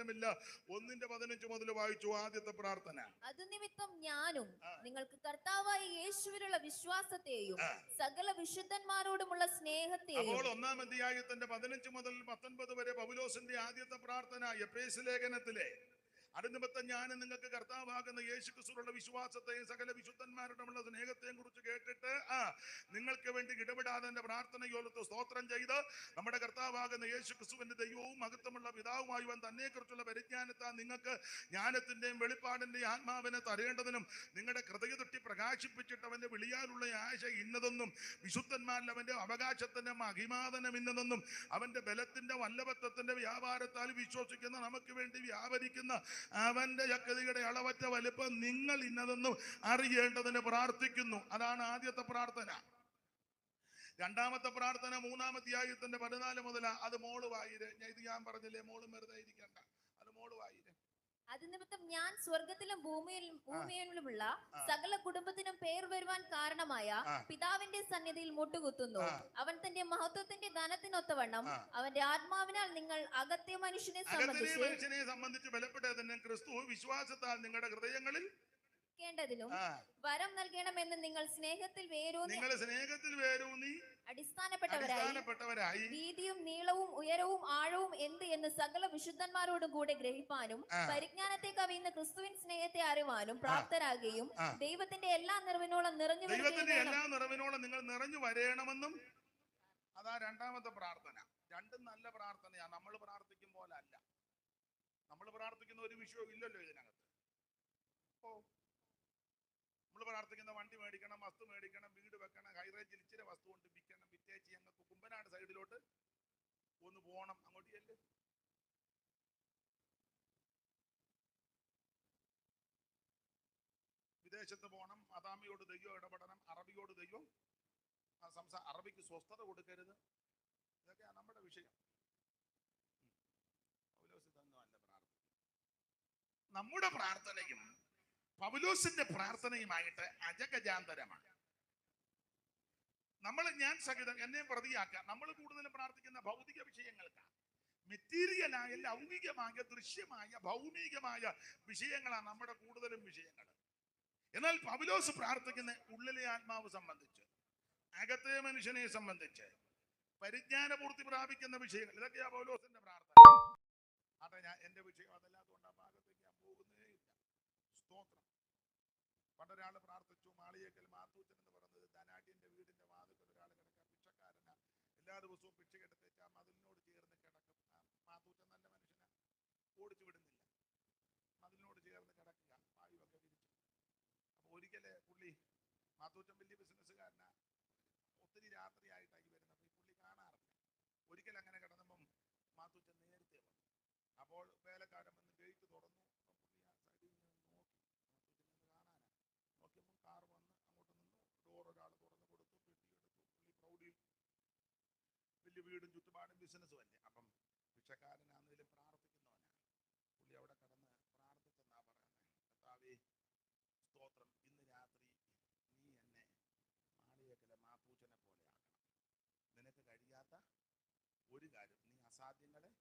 സാരമില്ല. 1:15 മുതൽ വായിച്ചു ആദ്യത്തെ പ്രാർത്ഥന. അത് നിമിത്തം ഞാനും നിങ്ങൾക്ക് കർത്താവായ യേശുവിലുള്ള വിശ്വാസത്തെയും സകല വിശുദ്ധന്മാരോടുമുള്ള സ്നേഹത്തെയും. അപ്പോൾ 1-ാം അധ്യായത്തിന്റെ 15 മുതൽ 19 വരെ പൗലോസിന്റെ ആദ്യത്തെ പ്രാർത്ഥന എഫേസ്യ ലേഖനത്തിലെ അത് നിമിത്തം ഞാൻ നിങ്ങൾക്ക് കർത്താവാകുന്ന യേശുക്രിസ്തുവിലുള്ള വിശ്വാസത്തെയും സകല വിശുദ്ധന്മാരോടുമുള്ള സ്നേഹത്തെയും കുറിച്ച് കേട്ടിട്ട് നിങ്ങൾക്ക് വേണ്ടി ഇടപെടാതെ എന്റെ പ്രാർത്ഥനയോലത്ത് സ്തോത്രം ചെയ്ത് നമ്മുടെ കർത്താവാകുന്ന യേശുക്രിസ്തുവിന്റെ ദൈവവും മഹത്വമുള്ള പിതാവുമായവൻ തന്നെ കുറിച്ചുള്ള പരിജ്ഞാനത്താൽ നിങ്ങൾക്ക് ജ്ഞാനത്തിന്റെയും വെളിപ്പാടിന്റെയും ആത്മാവിനെ തരേണ്ടതിനും നിങ്ങളുടെ ഹൃദയ തൊട്ടി പ്രകാശിപ്പിച്ചിട്ട് അവന്റെ വിളിയാലുള്ള ആശ ഇന്നതെന്നും വിശുദ്ധന്മാരിൽ അവന്റെ അവകാശത്തിന്റെ മഹിമാതനം ഇന്നതെന്നും അവന്റെ ബലത്തിന്റെ വല്ലഭത്വത്തിന്റെ വ്യാപാരത്താൽ വിശ്വസിക്കുന്ന നമുക്ക് വേണ്ടി വ്യാപരിക്കുന്ന അവന്റെ ശക്തിയുടെ അളവറ്റ വലിപ്പം നിങ്ങൾ ഇന്നതെന്നും അറിയേണ്ടതിന് പ്രാർത്ഥിക്കുന്നു. അതാണ് ആദ്യത്തെ പ്രാർത്ഥന. രണ്ടാമത്തെ പ്രാർത്ഥന 3-ാം അധ്യായത്തിന്റെ 14 മുതൽ അത് മോള് വായിര്. ഇത് ഞാൻ പറഞ്ഞില്ലേ, മോള് വെറുതെ ഇരിക്കണ്ട, അത് മോള് വായിര്. അത് നിമിത്തം ഞാൻ സ്വർഗത്തിലും ഭൂമിയിലുമുള്ള സകല കുടുംബത്തിനും പേർ വരുവാൻ കാരണമായ പിതാവിന്റെ സന്നിധിയിൽ മുട്ടുകുത്തുന്നു. അവൻ തന്റെ മഹത്വത്തിന്റെ ധനത്തിനൊത്തവണ്ണം അവന്റെ ആത്മാവിനാൽ നിങ്ങൾ അകത്തെ മനുഷ്യനെ സംബന്ധിച്ച് ബലപ്പെട്ടതിനും ക്രിസ്തു വിശ്വാസത്താൽ നിങ്ങളുടെ ഹൃദയങ്ങളിൽ േണ്ടതിനും വരം നൽകണമെന്ന് നിങ്ങൾ സ്നേഹത്തിൽ വേരൂന്നി അടിസ്ഥാനപ്പെട്ടവരായി വീതിയും നീളവും ഉയരവും ആഴവും എന്ത് എന്ന് സകല വിശുദ്ധന്മാരോടും കൂടെ ഗ്രഹിപ്പാനും പരിജ്ഞാനത്തെ കവിയുന്ന ക്രിസ്തുവിൻ സ്നേഹത്തെ അറിവാനും പ്രാപ്തരാകുകയും ദൈവത്തിന്റെ എല്ലാ നിറവിനോളം നിങ്ങൾ നിറഞ്ഞു വരണമെന്നും. അതാ രണ്ടാമത്തെ പ്രാർത്ഥന. രണ്ടും നല്ല പ്രാർത്ഥനയാ. നമ്മൾ പ്രാർത്ഥിക്കും പോലെ അല്ല. നമ്മൾ പ്രാർത്ഥിക്കുന്ന ഒരു വിഷയവും ഇല്ലല്ലോ ഇതിനകത്ത്. നമ്മൾ പ്രാർത്ഥിക്കുന്ന വണ്ടി മേടിക്കണം, വസ്തു മേടിക്കണം, വീട് വെക്കണം, ഹൈറേഞ്ചിൽ ഇച്ചിരി വസ്തു കൊണ്ട് വിൽക്കണം, വിറ്റേച്ച് ഞങ്ങൾക്ക് കുമ്പനാട് സൈഡിലോട്ട് ഒന്ന് പോകണം, അങ്ങോട്ടല്ലേ. വിദേശത്ത് പോകണം, അദാമിയോട് ദൈവം ഇടപെടണം, അറബിയോട് ദൈവം അറബിക്ക് സ്വസ്ഥത കൊടുക്കരുത്. ഇതൊക്കെയാണ് നമ്മുടെ വിഷയം. നമ്മുടെ പ്രാർത്ഥനയും പൗലോസിന്റെ പ്രാർത്ഥനയുമായിട്ട് അജഗജാന്തരമാണ്. ഞാൻ സഹിതം എന്നെ പ്രതിയാക്കാം. നമ്മൾ കൂടുതലും പ്രാർത്ഥിക്കുന്ന ഭൗതിക വിഷയങ്ങൾക്കാണ്. മെറ്റീരിയലായ, ലൗകികമായ, ദൃശ്യമായ, ഭൗമികമായ വിഷയങ്ങളാണ് നമ്മുടെ കൂടുതലും വിഷയങ്ങൾ. എന്നാൽ പൗലോസ് പ്രാർത്ഥിക്കുന്ന ഉള്ളിലെ ആത്മാവ് സംബന്ധിച്ച്, അകത്തെ മനുഷ്യനെ സംബന്ധിച്ച്, പരിജ്ഞാനപൂർത്തി പ്രാപിക്കുന്ന വിഷയങ്ങൾ, ഇതൊക്കെയാ പൗലോസിന്റെ പ്രാർത്ഥന. അതെ, എന്റെ വിഷയം അതല്ലാത്തതുകൊണ്ട് ആ ഭാഗത്തേക്ക് ഞാൻ പോകുന്നേ ഇല്ല. സ്തോത്രം. പണ്ടൊരാൾ പ്രാർത്ഥിച്ചു, മാളിയേക്കൽ മാത്തൂച്ചൻ എന്ന് പറയുന്നത് ധനാഢ്യന്റെ വീടിന്റെ വാതിൽക്കൽ ഒരാൾ കിടക്കുക, ഭിക്ഷക്കാരനാ. എല്ലാ ദിവസവും ഭിക്ഷ എടുത്തേച്ച് ആ മതിലിനോട് ചേർന്ന് കിടക്കും. മാത്തൂച്ചൻ നല്ല മനുഷ്യനാ, ഓടിച്ചു വിടുന്നില്ല. മതിലിനോട് ചേർന്ന് കിടക്കുക, വായുവൊക്കെ വിരിച്ചു. അപ്പൊ ഒരിക്കല് പുള്ളി, മാത്തൂച്ചൻ വലിയ ബിസിനസ്സുകാരനാ, ഒത്തിരി രാത്രിയായിട്ടായി വരുന്നത്. അപ്പൊ ഈ പുള്ളി കാണാറില്ല. ഒരിക്കൽ അങ്ങനെ കിടന്നപ്പം മാത്തൂച്ചൻ നേരത്തെ വന്നു. അപ്പോൾ വേലക്കാരൻ വന്ന് ഗേറ്റ് തുറന്നു. കാർ വന്ന് അങ്ങോട്ട് നിന്നു. ഡോർ ഒരാൾ തുറന്നു കൊടുത്തു, പെട്ടിയെടുത്തു. പുള്ളി പ്രൗഢിയിൽ വലിയ വീടും ചുറ്റുപാടും ബിസിനസ്സും അല്ലേ. അപ്പം ഭിക്ഷക്കാരനാണെങ്കിലും പ്രാർത്ഥിക്കുന്നവനാണ്. പുള്ളി അവിടെ കിടന്ന് പ്രാർത്ഥിച്ചെന്നാ പറയുന്നത്. കർത്താവേ സ്തോത്രം, ഇന്ന് രാത്രി നീ എന്നെ മാളിയേക്കലെ മാത്തൂച്ചനെ പോലെ ആക്കണം. നിനക്ക് കഴിയാത്ത ഒരു കാര്യം, നീ അസാധ്യങ്ങളെ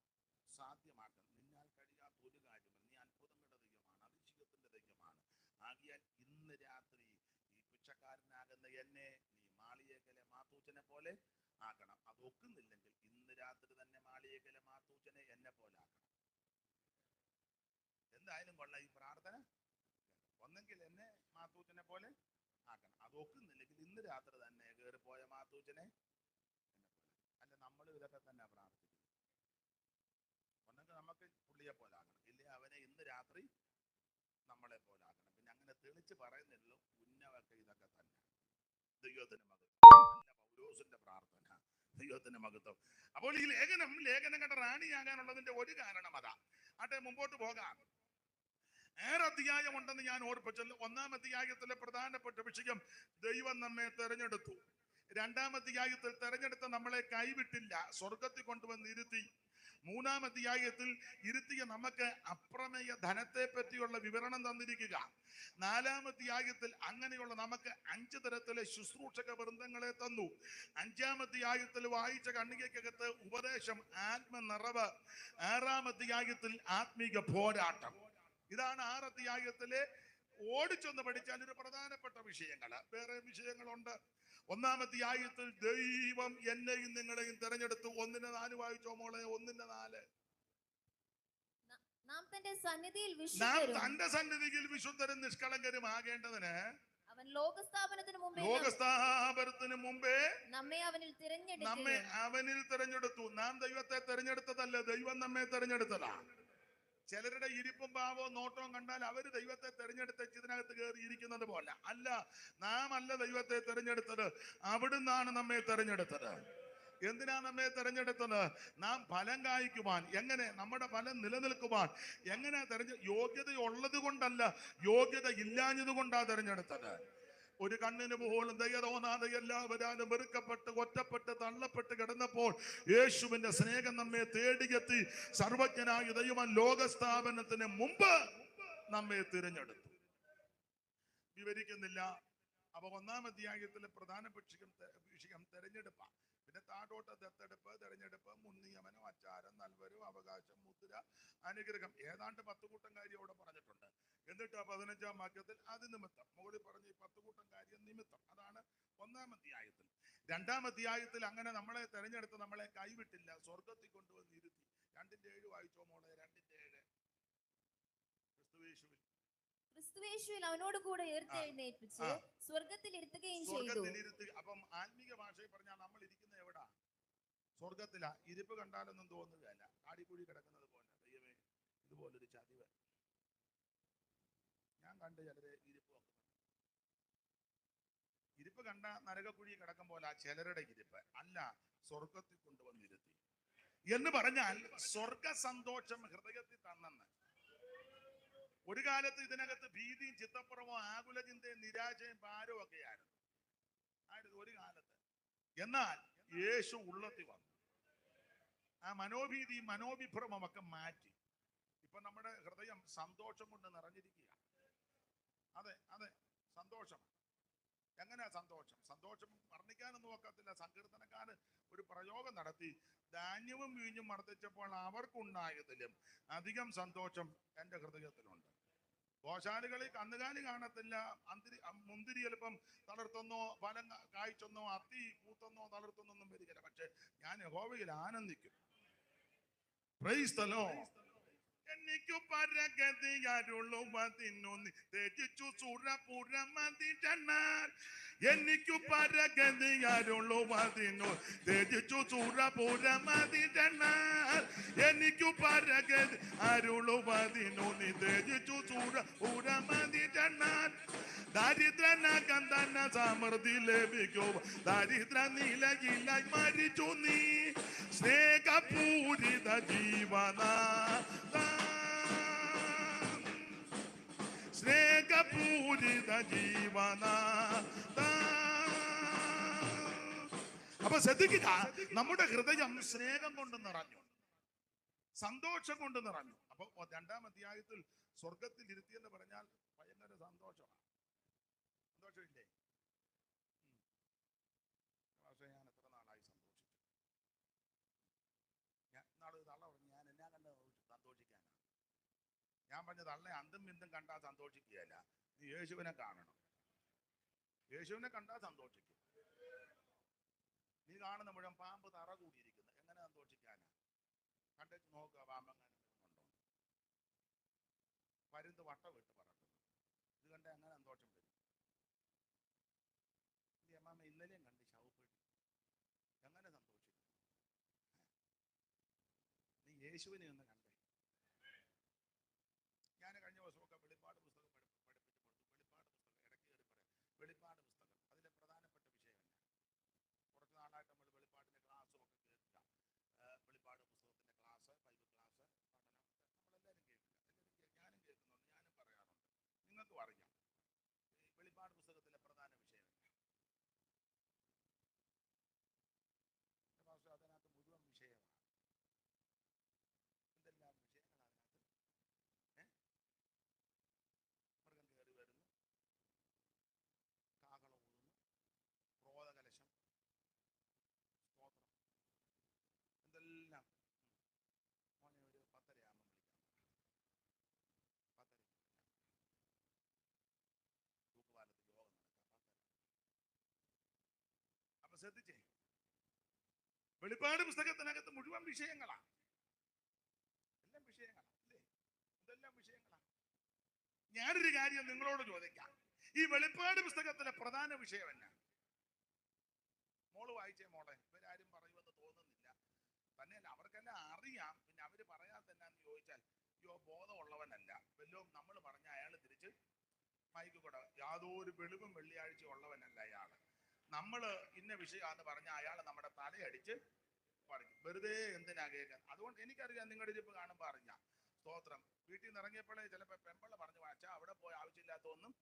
സാധ്യമാക്കണം. നിന്നാൽ കഴിയാത്ത ഒരു കാര്യമില്ല. നീ അത്ഭുതങ്ങളുടെ ദൈവമാണ്, അതിശയത്തിന്റെ ദൈവമാണ്. ആകിയാൽ ഇന്ന് രാത്രി ഈ ഭിക്ഷക്കാരനാകുന്ന എന്നെ നീ മാളിയേക്കലെ മാത്തൂച്ചനെ പോലെ ആക്കണം. അതൊക്കുന്നില്ലെങ്കിൽ ഇന്ന് രാത്രി തന്നെ മാളിയേക്കലെ മാത്തൂച്ചനെ എന്നെ പോലെ ആക്കണം. എന്തായാലും കൊള്ളാം ഈ പ്രാർത്ഥന. ഒന്നെങ്കിൽ എന്നെ മാത്തൂച്ചനെ പോലെ ആക്കണം. അതൊക്കുന്നില്ലെങ്കിൽ ഇന്ന് രാത്രി തന്നെ കയറിപ്പോയ മാത്തൂച്ചനെ എന്നെ പോലെ. അല്ല, നമ്മൾ ഇതൊക്കെ തന്നെ പ്രാർത്ഥിക്കുന്നു. ഒന്നെങ്കിൽ നമുക്ക് പുള്ളിയെ പോലെ ആക്കണം, ഇല്ലേ അവനെ ഇന്ന് രാത്രി നമ്മളെ പോലെ ആക്കണം. പിന്നെ അങ്ങനെ തെളിച്ച് പറയുന്നില്ലല്ലോ, ഉന്നവൊക്കെ ഇതൊക്കെ തന്നെ. ദൈവത്തിന് മഹത്വം. നല്ല പൗലോസിന്റെ പ്രാർത്ഥന, ദൈവത്തിന് മഹത്വം. അപ്പോൾ ഈ ലേഖനം കണ്ട റാണിയാകാനുള്ളതിന്റെ ഒരു കാരണം അതാ. ആട്ടെ, മുമ്പോട്ട് പോകാം. 6 അധ്യായം ഉണ്ടെന്ന് ഞാൻ ഓർപ്പിച്ചല്ലോ. 1-ാം അധ്യായത്തിലെ പ്രധാനപ്പെട്ട വിഷയം ദൈവം നമ്മെ തെരഞ്ഞെടുത്തു. 2-ാം അധ്യായത്തിൽ തെരഞ്ഞെടുത്ത നമ്മളെ കൈവിട്ടില്ല, സ്വർഗത്തിൽ കൊണ്ടുവന്നിരുത്തി. 3-ാം അധ്യായത്തിൽ ഇരുത്തിയ നമുക്ക് അപ്രമേയ ധനത്തെ പറ്റിയുള്ള വിവരണം തന്നിരിക്കുക. 4-ാം അധ്യായത്തിൽ അങ്ങനെയുള്ള നമുക്ക് 5 തരത്തിലെ ശുശ്രൂഷക വൃന്ദങ്ങളെ തന്നു. 5-ാം അധ്യായത്തിൽ വായിച്ച ഖണ്ഡികയ്ക്കകത്ത് ഉപദേശം, ആത്മനിറവ്. 6-ാം അധ്യായത്തിൽ ആത്മീക പോരാട്ടം. ഇതാണ് 6 അധ്യായത്തിലെ ഓടിച്ചൊന്ന് പഠിച്ചാൽ ഒരു പ്രധാനപ്പെട്ട വിഷയങ്ങൾ. വേറെ വിഷയങ്ങളുണ്ട്. 1-ാം അധ്യായത്തിൽ ദൈവം എന്നെയും നിങ്ങളെയും തെരഞ്ഞെടുത്തു. 1-4 വായിച്ചോ മോളെ. 1-4 നാം തന്റെ സന്നിധിയിൽ വിശുദ്ധരും നിഷ്കളങ്കരും ആകേണ്ടതിന് അവൻ ലോകസ്ഥാപനത്തിന് മുമ്പേ നമ്മെ അവനിൽ തിരഞ്ഞെടുത്തു. നാം ദൈവത്തെ തെരഞ്ഞെടുത്തതല്ല, ദൈവം നമ്മെ തെരഞ്ഞെടുത്തതാ. ചിലരുടെ ഇരിപ്പും ഭാവവും നോട്ടവും കണ്ടാൽ അവര് ദൈവത്തെ തെരഞ്ഞെടുത്ത് ഇതിനകത്ത് കയറി ഇരിക്കുന്നത് പോലെ അല്ല. നാം അല്ല ദൈവത്തെ തെരഞ്ഞെടുത്തത്, അവിടുന്നാണ് നമ്മെ തെരഞ്ഞെടുത്തത്. എന്തിനാ നമ്മെ തെരഞ്ഞെടുത്തത്? നാം ഫലം കായ്ക്കുവാൻ. എങ്ങനെ? നമ്മുടെ ഫലം നിലനിൽക്കുവാൻ. എങ്ങനെ യോഗ്യത ഉള്ളത് കൊണ്ടല്ല, യോഗ്യത ഇല്ലാഞ്ഞത് കൊണ്ടാ തെരഞ്ഞെടുത്തത്. ഒരു കണ്ണിന് പോലും ദയ തോന്നാതെ എല്ലാവരും വെറുക്കപ്പെട്ട് ഒറ്റപ്പെട്ട് തള്ളപ്പെട്ട് കിടന്നപ്പോൾ യേശുവിന്റെ സ്നേഹം നമ്മെ തേടിയെത്തി. സർവജ്ഞനായ ദൈവം ലോകസ്ഥാപനത്തിന് മുമ്പ് നമ്മെ തിരഞ്ഞെടുത്തു. വിവരിക്കുന്നില്ല. അപ്പൊ 1-ാം അധ്യായത്തിലെ പ്രധാന വിഷയം തെരഞ്ഞെടുപ്പാണ്. പിന്നെ താഴോട്ട് ദത്തെടുപ്പ്, തെരഞ്ഞെടുപ്പ്, മുൻനിയമനം, അച്ചാരം, നൽവരും, അവകാശം, മുദ്ര, അനുഗ്രഹം, ഏതാണ്ട് 10 കൂട്ടം കാര്യം അവിടെ പറഞ്ഞിട്ടുണ്ട്. എന്നിട്ട് 15-ാം വാക്യത്തിൽ അത് നിമിത്തം, മുകളിൽ പറഞ്ഞ ഈ 10 കൂട്ടം കാര്യം നിമിത്തം. അതാണ് 1-ാം അധ്യായത്തിൽ. 2-ാം അധ്യായത്തിൽ അങ്ങനെ നമ്മളെ തെരഞ്ഞെടുത്ത് നമ്മളെ കൈവിട്ടില്ല, സ്വർഗത്തിൽ കൊണ്ടുവന്ന് ഇരുത്തി. 2-7 വായിച്ചോ മോളെ. 2-7 ക്രിസ്തുവേശുവിൽ അവനോട് കൂടെ ഉയർത്തെഴുന്നേൽപ്പിച്ച് സ്വർഗത്തിൽ ഇരുത്തുകയും ചെയ്തു. അപ്പം ആത്മീക ഭാഷയിൽ പറഞ്ഞാൽ നമ്മൾ ഇരിക്കുന്ന എവിടാ? സ്വർഗത്തിലാ. ഇരിപ്പ് കണ്ടാലൊന്നും തോന്നുകയല്ല, കാടിക്കുഴി കിടക്കുന്നത് പോലെ. ദൈവമേ, ഇതുപോലൊരു ചതിവ് ഞാൻ കണ്ട് ചിലരെ ഇരിപ്പ് കണ്ട നരകക്കുഴി കിടക്കും പോലെ ചിലരുടെ ഇരിപ്പ് അല്ല, സ്വർഗത്തിൽ കൊണ്ടുവന്നിരുത്തി എന്ന് പറഞ്ഞാൽ സ്വർഗ സന്തോഷം ഹൃദയത്തിൽ തന്നെന്ന്. ഒരു കാലത്ത് ഇതിനകത്ത് ഭീതിയും ചിത്തപ്പുറമോ ആകുല ചിന്തയും നിരാശയും ഭാരവും ഒക്കെ ആയിരുന്നു ഒരു കാലത്ത്. എന്നാൽ യേശു ഉള്ളത്തിൽ വന്നു. ആ മനോഭീതിയും മനോവിഭ്രമം ഒക്കെ മാറ്റി. ഇപ്പൊ നമ്മുടെ ഹൃദയം സന്തോഷം കൊണ്ട് നിറഞ്ഞിരിക്കുക. അതെ അതെ, സന്തോഷം. എങ്ങനെയാ സന്തോഷം? സന്തോഷം വർണ്ണിക്കാനൊന്നും നോക്കത്തില്ല. സങ്കീർത്തനക്കാരൻ ഒരു പ്രയോഗം നടത്തി. ധാന്യവും വീഞ്ഞും വർദ്ധിച്ചപ്പോൾ അവർക്കുണ്ടായതിലും അധികം സന്തോഷം എൻ്റെ ഹൃദയത്തിലുണ്ട്. ഗോശാലകളിൽ കന്നുകാലി കാണത്തില്ല. മുന്തിരി ചിലപ്പം തളർത്തുന്നോ, ഫലം കായ്ച്ചെന്നോ, അത്തി പൂത്തെന്നോ തളർത്തുന്നൊന്നും വരികയില്ല. പക്ഷെ ഞാൻ യഹോവയിൽ ആനന്ദിക്കും. Praise the Lord. എനിക്കു പരഗതിയരുളുവതിനൊന്നി ത്യജിച്ചു സുരപുരമതിജന്നാൽ. എനിക്കു പരഗതിയരുളുവതിനു ത്യജിച്ചു സുരപുരമതിജന്നാൽ. എനിക്കു പരഗതി അരുളുവതിനൊന്നി ത്യജിച്ചു സുരപുരമതിജന്നാൽ. ദരിദ്രനകം തന്നെ സമൃദ്ധി ലഭിക്കും. ദരിദ്ര നിലയിലായി മരിച്ചു നീ. സ്നേഹപൂരിത ജീവന, സ്നേഹപൂരിത ജീവന. അപ്പൊ ശ്രദ്ധിക്കുക, നമ്മുടെ ഹൃദയം സ്നേഹം കൊണ്ട് നിറഞ്ഞു, സന്തോഷം കൊണ്ട് നിറഞ്ഞു. അപ്പൊ 2-ാം അധ്യായത്തിൽ സ്വർഗത്തിൽ ഇരുത്തിയെന്ന് പറഞ്ഞാൽ ഭയങ്കര സന്തോഷമാണ്. സന്തോഷമില്ലേ? പക്ഷേ ഞാൻ എത്ര നാളായി സന്തോഷിച്ചു. നാളെ തള്ള പറഞ്ഞു, ഞാൻ എന്നാ കണ്ട സന്തോഷിക്കാനാ? ഞാൻ പറഞ്ഞ തള്ള അന്തും ബിന്ദും കണ്ടാൽ സന്തോഷിക്കുകയല്ല, നീ യേശുവിനെ കാണണം. യേശുവിനെ കണ്ടാൽ സന്തോഷിക്കും. നീ കാണുന്ന മുഴുവൻ പാമ്പ് തറ കൂടിയിരിക്കുന്നു, എങ്ങനെ സന്തോഷിക്കാനാ? കണ്ടേച്ച് നോക്കുക, പാമ്പെങ്ങനെ ഉണ്ടോ? പരുന്ത് വട്ടം വിട്ട് പറക്കുന്നു, ഇത് കണ്ട എങ്ങനെ സന്തോഷം വരും? ഈ അമ്മാമ്മ ഇന്നലെയും കണ്ട് ശവപ്പെട്ടി, എങ്ങനെ സന്തോഷിക്കും? നീ യേശുവിനെ ഒന്ന് കണ്ടേ. ഞാൻ കഴിഞ്ഞ ദിവസമൊക്കെ വെളിപ്പാട് പുസ്തകം പഠിപ്പിച്ചു കൊടുത്തു. വെളിപ്പാട് പുസ്തകം ഇടയ്ക്ക് കയറി പറയാം. വെളിപ്പാട് പുസ്തകം അതിലെ പ്രധാനപ്പെട്ട വിഷയമല്ല. കുറച്ച് നാളായിട്ട് നമ്മൾ വെളിപ്പാടിന്റെ ക്ലാസ്സും ഒക്കെ കേൾക്കുക. വെളിപ്പാട് പുസ്തകത്തിന്റെ ക്ലാസ്, ബൈബിൾ ക്ലാസ്, പഠനം, നമ്മളെല്ലാവരും കേൾക്കുക. ഞാനും കേൾക്കുന്നുണ്ട്, ഞാനും പറയാറുണ്ട്, നിങ്ങൾക്കും അറിയാം. വെളിപ്പാട് പുസ്തകത്തിലെ പ്രധാന വിഷയമല്ല. അതിനകത്ത് മുഴുവൻ വിഷയമാണ്. ശ്രദ്ധിച്ചേ, വെളിപ്പാട് പുസ്തകത്തിനകത്ത് മുഴുവൻ വിഷയങ്ങളാണ്. എല്ലാം വിഷയങ്ങളാണ് അല്ലേ? ഇതെല്ലാം വിഷയങ്ങളാണ്. ഞാനൊരു കാര്യം നിങ്ങളോട് ചോദിക്കാം, ഈ വെളിപ്പാട് പുസ്തകത്തിലെ പ്രധാന വിഷയം എന്നാ? മോള് വായിച്ചേ മോളെ, ഇവരാരും പറയുമെന്ന് തോന്നുന്നില്ല. തന്നെയല്ല, അവർക്കെല്ലാം അറിയാം. പിന്നെ അവര് പറയാതെ എന്നാന്ന് ചോദിച്ചാൽ, അയ്യോ ബോധമുള്ളവനല്ല, വല്ലോ നമ്മൾ പറഞ്ഞ അയാൾ തിരിച്ച് മൈക്ക് കൂടെ യാതൊരു വെളിവും വെള്ളിയാഴ്ച ഉള്ളവനല്ല അയാള്. നമ്മള് ഇന്ന വിഷയമാണെന്ന് പറഞ്ഞ അയാൾ നമ്മുടെ തലയടിച്ച് പറയും. വെറുതെ എന്തിനാ കേൾക്കാൻ? അതുകൊണ്ട് എനിക്കറിയാം, നിങ്ങളുടെ ഇരിപ്പ് കാണുമ്പോൾ അറിയാം. സ്തോത്രം. വീട്ടിൽ നിന്ന് ഇറങ്ങിയപ്പോഴേ ചിലപ്പോൾ പെമ്പള പറഞ്ഞു വാച്ചാ അവിടെ പോയി ആവശ്യമില്ലാത്ത ഒന്നും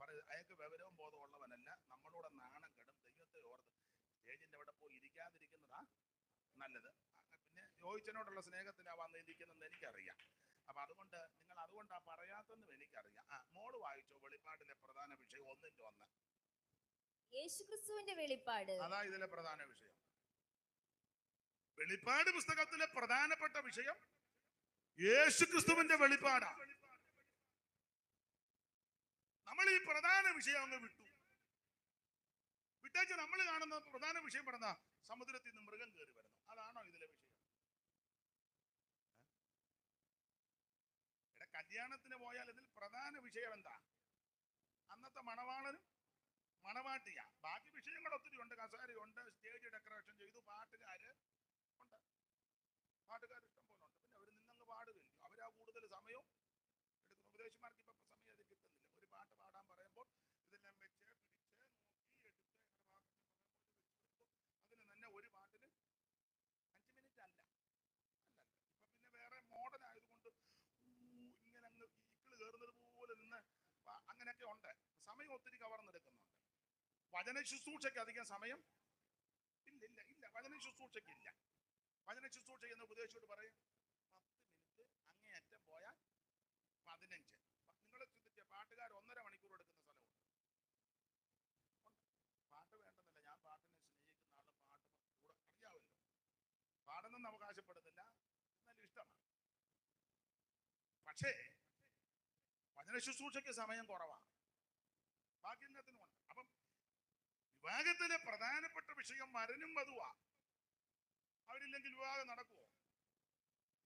പറയും. അയാൾക്ക് വിവരവും ബോധമുള്ളവനല്ല, നമ്മളോട് നാണം കെടും. ദൈവത്തെ ഓർത്ത് സ്റ്റേജിന്റെ അവിടെ പോയി ഇരിക്കാതിരിക്കുന്നതാ നല്ലത്. പിന്നെ യോജിച്ചനോടുള്ള സ്നേഹത്തിനാ വന്നിരിക്കുന്നതെന്ന് എനിക്കറിയാം. അപ്പൊ അതുകൊണ്ട് നിങ്ങൾ അതുകൊണ്ടാ പറയാത്തെന്നും എനിക്കറിയാം. മോള് വായിച്ചോ വെളിപ്പാടിലെ പ്രധാന വിഷയം 1:1. യേശുക്രിസ്തുവിന്റെ വെളിപ്പാട്. അതാ ഇതിലെ പ്രധാന വിഷയം. വെളിപ്പാട് പുസ്തകത്തിലെ പ്രധാനപ്പെട്ട വിഷയം യേശുക്രിസ്തുവിന്റെ വെളിപ്പാടാണ്. നമ്മൾ ഈ പ്രധാന വിഷയം അങ്ങ് വിട്ടേച്ച് നമ്മൾ കാണുന്ന പ്രധാന വിഷയം പറഞ്ഞ സമുദ്രത്തിൽ നിന്ന് മൃഗം കയറി വരുന്നു. അതാണോ ഇതിലെ വിഷയം? കല്യാണത്തിന് പോയാൽ ഇതിൽ പ്രധാന വിഷയം എന്താ? അന്നത്തെ മണവാളനും മണവാട്ടിയ. ബാക്കി വിഷയങ്ങൾ ഒത്തിരി ഉണ്ട്. കസേരയുണ്ട്, സ്റ്റേജ് ഡെക്കറേഷൻ ചെയ്തു, പാട്ടുകാര് ഉണ്ട്, പാട്ടുകാർ ഇഷ്ടം പോലെ ഉണ്ട്. പിന്നെ അവർ നിന്നങ്ങ് പാടുകയില്ല. അവരാ കൂടുതൽ സമയവും എടുക്കുന്നു. ഉപദേശിമാർക്ക് ഇപ്പൊ സമയം അത് കിട്ടുന്നില്ല. ഒരു പാട്ട് പാടാൻ പറയുമ്പോൾ ഇതെല്ലാം വെച്ച് പിടിച്ച് നോക്കി എടുത്ത് അതിന് തന്നെ ഒരു പാട്ടിന് 5 മിനിറ്റ് അല്ല. ഇപ്പൊ പിന്നെ വേറെ മോഡൽ ആയതുകൊണ്ട് ഇങ്ങനെ അങ്ങ് ഈക്കിള് കയറുന്നത് പോലെ നിന്ന് അങ്ങനെയൊക്കെ ഉണ്ട്. സമയം ഒത്തിരി കവർന്നെടുക്കുന്നുണ്ട്. വചന ശുശ്രൂഷയ്ക്ക് അധികം സമയം ഇല്ല. വചന ശുശ്രൂഷയ്ക്ക് ഇല്ല. വചന ശുശ്രൂഷ എന്ന് ഉപദേശിച്ചോട് പറയും 10 മിനിറ്റ്, അങ്ങേയറ്റം പോയാൽ 15. നിങ്ങൾ ചിന്തിച്ച പാട്ടുകാർ 1.5 മണിക്കൂർ എടുക്കുന്ന സ്ഥലമുണ്ട്. പാട്ട് വേണ്ടെന്നല്ല, ഞാൻ പാട്ടിനെ സ്നേഹിക്കുന്ന ആള്, പാട്ട് കൂടെ അറിയാമല്ലോ. പാടുന്നെന്ന് അവകാശപ്പെടുന്നില്ല, എന്നാലും ഇഷ്ടമാണ്. പക്ഷേ വചന ശുശ്രൂഷയ്ക്ക് സമയം കുറവാണ്, ബാക്കി എല്ലാത്തിനും ഉണ്ട്. അപ്പം വിവാഹത്തിലെ പ്രധാനപ്പെട്ട വിഷയം വരനും വധുവാ. അവരില്ലെങ്കിൽ വിവാഹം നടക്കുമോ?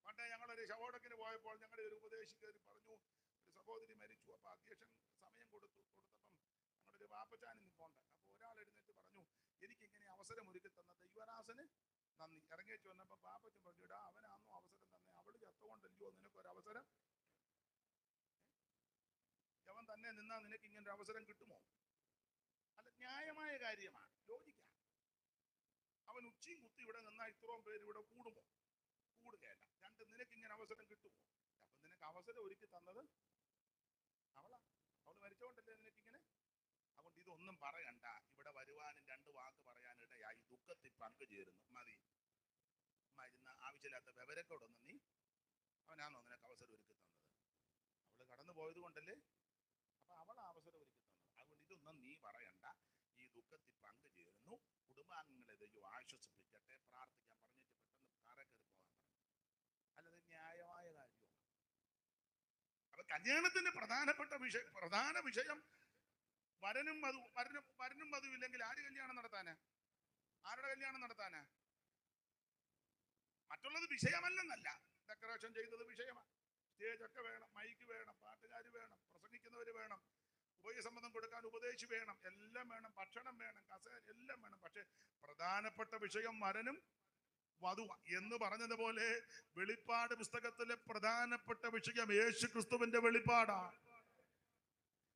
പണ്ടേ ഞങ്ങളൊരു ശവോടക്കിന് പോയപ്പോൾ ഞങ്ങളുടെ ഒരു ഉപദേശിക്കാർ പറഞ്ഞു, ഒരു സഹോദരി മരിച്ചു. അപ്പൊ അധ്യക്ഷൻ സമയം കൊടുത്തപ്പം ഞങ്ങളുടെ ഒരു വാപ്പച്ചാനും നിൽപ്പുണ്ട്. അപ്പൊ ഒരാൾ എഴുന്നേറ്റ് പറഞ്ഞു, എനിക്കിങ്ങനെ അവസരം ഒരുക്കി തന്ന ദൈവദാസന് നന്ദി. ഇറങ്ങിച്ചു വന്നപ്പോ പാപ്പച്ചൻ പറഞ്ഞു, ഇടാ അവനാന്നോ അവസരം തന്നെ, അവള് ചത്തുകൊണ്ടല്ലോ നിനക്കൊരവസരം, അവൻ തന്നെ നിന്നാ നിനക്ക് ഇങ്ങനെ ഒരു അവസരം കിട്ടുമോ? അല്ല, ന്യായമായ കാര്യമാണ്, ലോജിക്കാണ്. അവൻ ഉച്ചയും കുത്തി ഇവിടെ നിന്നാ ഇത്രയും പേര് ഇവിടെ കൂടുമോ? കൂടുകയല്ല. രണ്ട്, നിനക്ക് ഇങ്ങനെ അവസരം കിട്ടുമോ? അപ്പൊ നിനക്ക് അവസരം ഒരുക്കി തന്നത് അവള് മരിച്ചോണ്ടല്ലേ നിനക്കിങ്ങനെ. അതുകൊണ്ട് ഇതൊന്നും പറയണ്ട, ഇവിടെ വരുവാനും 2 വാക്ക് പറയാനിടയായി. ദുഃഖത്തിൽ പങ്കുചേരുന്നു മതി. മരുന്ന ആവശ്യമില്ലാത്ത വിവരത്തോടൊന്നും നീ, അവനാണോ നിനക്ക് അവസരം ഒരുക്കി തന്നത്? അവള് കടന്നു പോയത് കൊണ്ടല്ലേ. അപ്പൊ അവൾ അവസരം ഒരുക്കി തന്നത്. അതുകൊണ്ട് ഇതൊന്നും നീ പറയണ്ട, ഈ ദുഃഖത്തിൽ പങ്കുചേരുന്നു. കുടുംബാംഗങ്ങളെ ദൈവം ആശ്വസിപ്പിക്കട്ടെ, പ്രാർത്ഥിക്കാൻ പറഞ്ഞിട്ട് പെട്ടെന്ന് കാറെ കയറി പോകാൻ പറഞ്ഞു. അല്ലാതെ ന്യായമായ കാര്യമാണ്. അപ്പൊ കല്യാണത്തിന്റെ പ്രധാന വിഷയം വരനും വധുവില്ലെങ്കിൽ ആര് കല്യാണം നടത്താനാ? ആരുടെ കല്യാണം നടത്താനാ? മറ്റുള്ളത് വിഷയമല്ലെന്നല്ല, ഡെക്കറേഷൻ ചെയ്തത് വിഷയമാണ്. സ്റ്റേജ് ഒക്കെ വേണം, മൈക്ക് വേണം, പാട്ടുകാർ വേണം, പ്രസംഗിക്കുന്നവർ വേണം, ഉഭയസമ്മതം കൊടുക്കാൻ ഉപദേശി വേണം, എല്ലാം വേണം, ഭക്ഷണം വേണം, കസേര എല്ലാം വേണം. പക്ഷെ പ്രധാനപ്പെട്ട വിഷയം വരനും വധു എന്ന് പറഞ്ഞതുപോലെ വെളിപ്പാട് പുസ്തകത്തിലെ പ്രധാനപ്പെട്ട വിഷയം യേശുക്രിസ്തുവിന്റെ വെളിപ്പാടാണ്.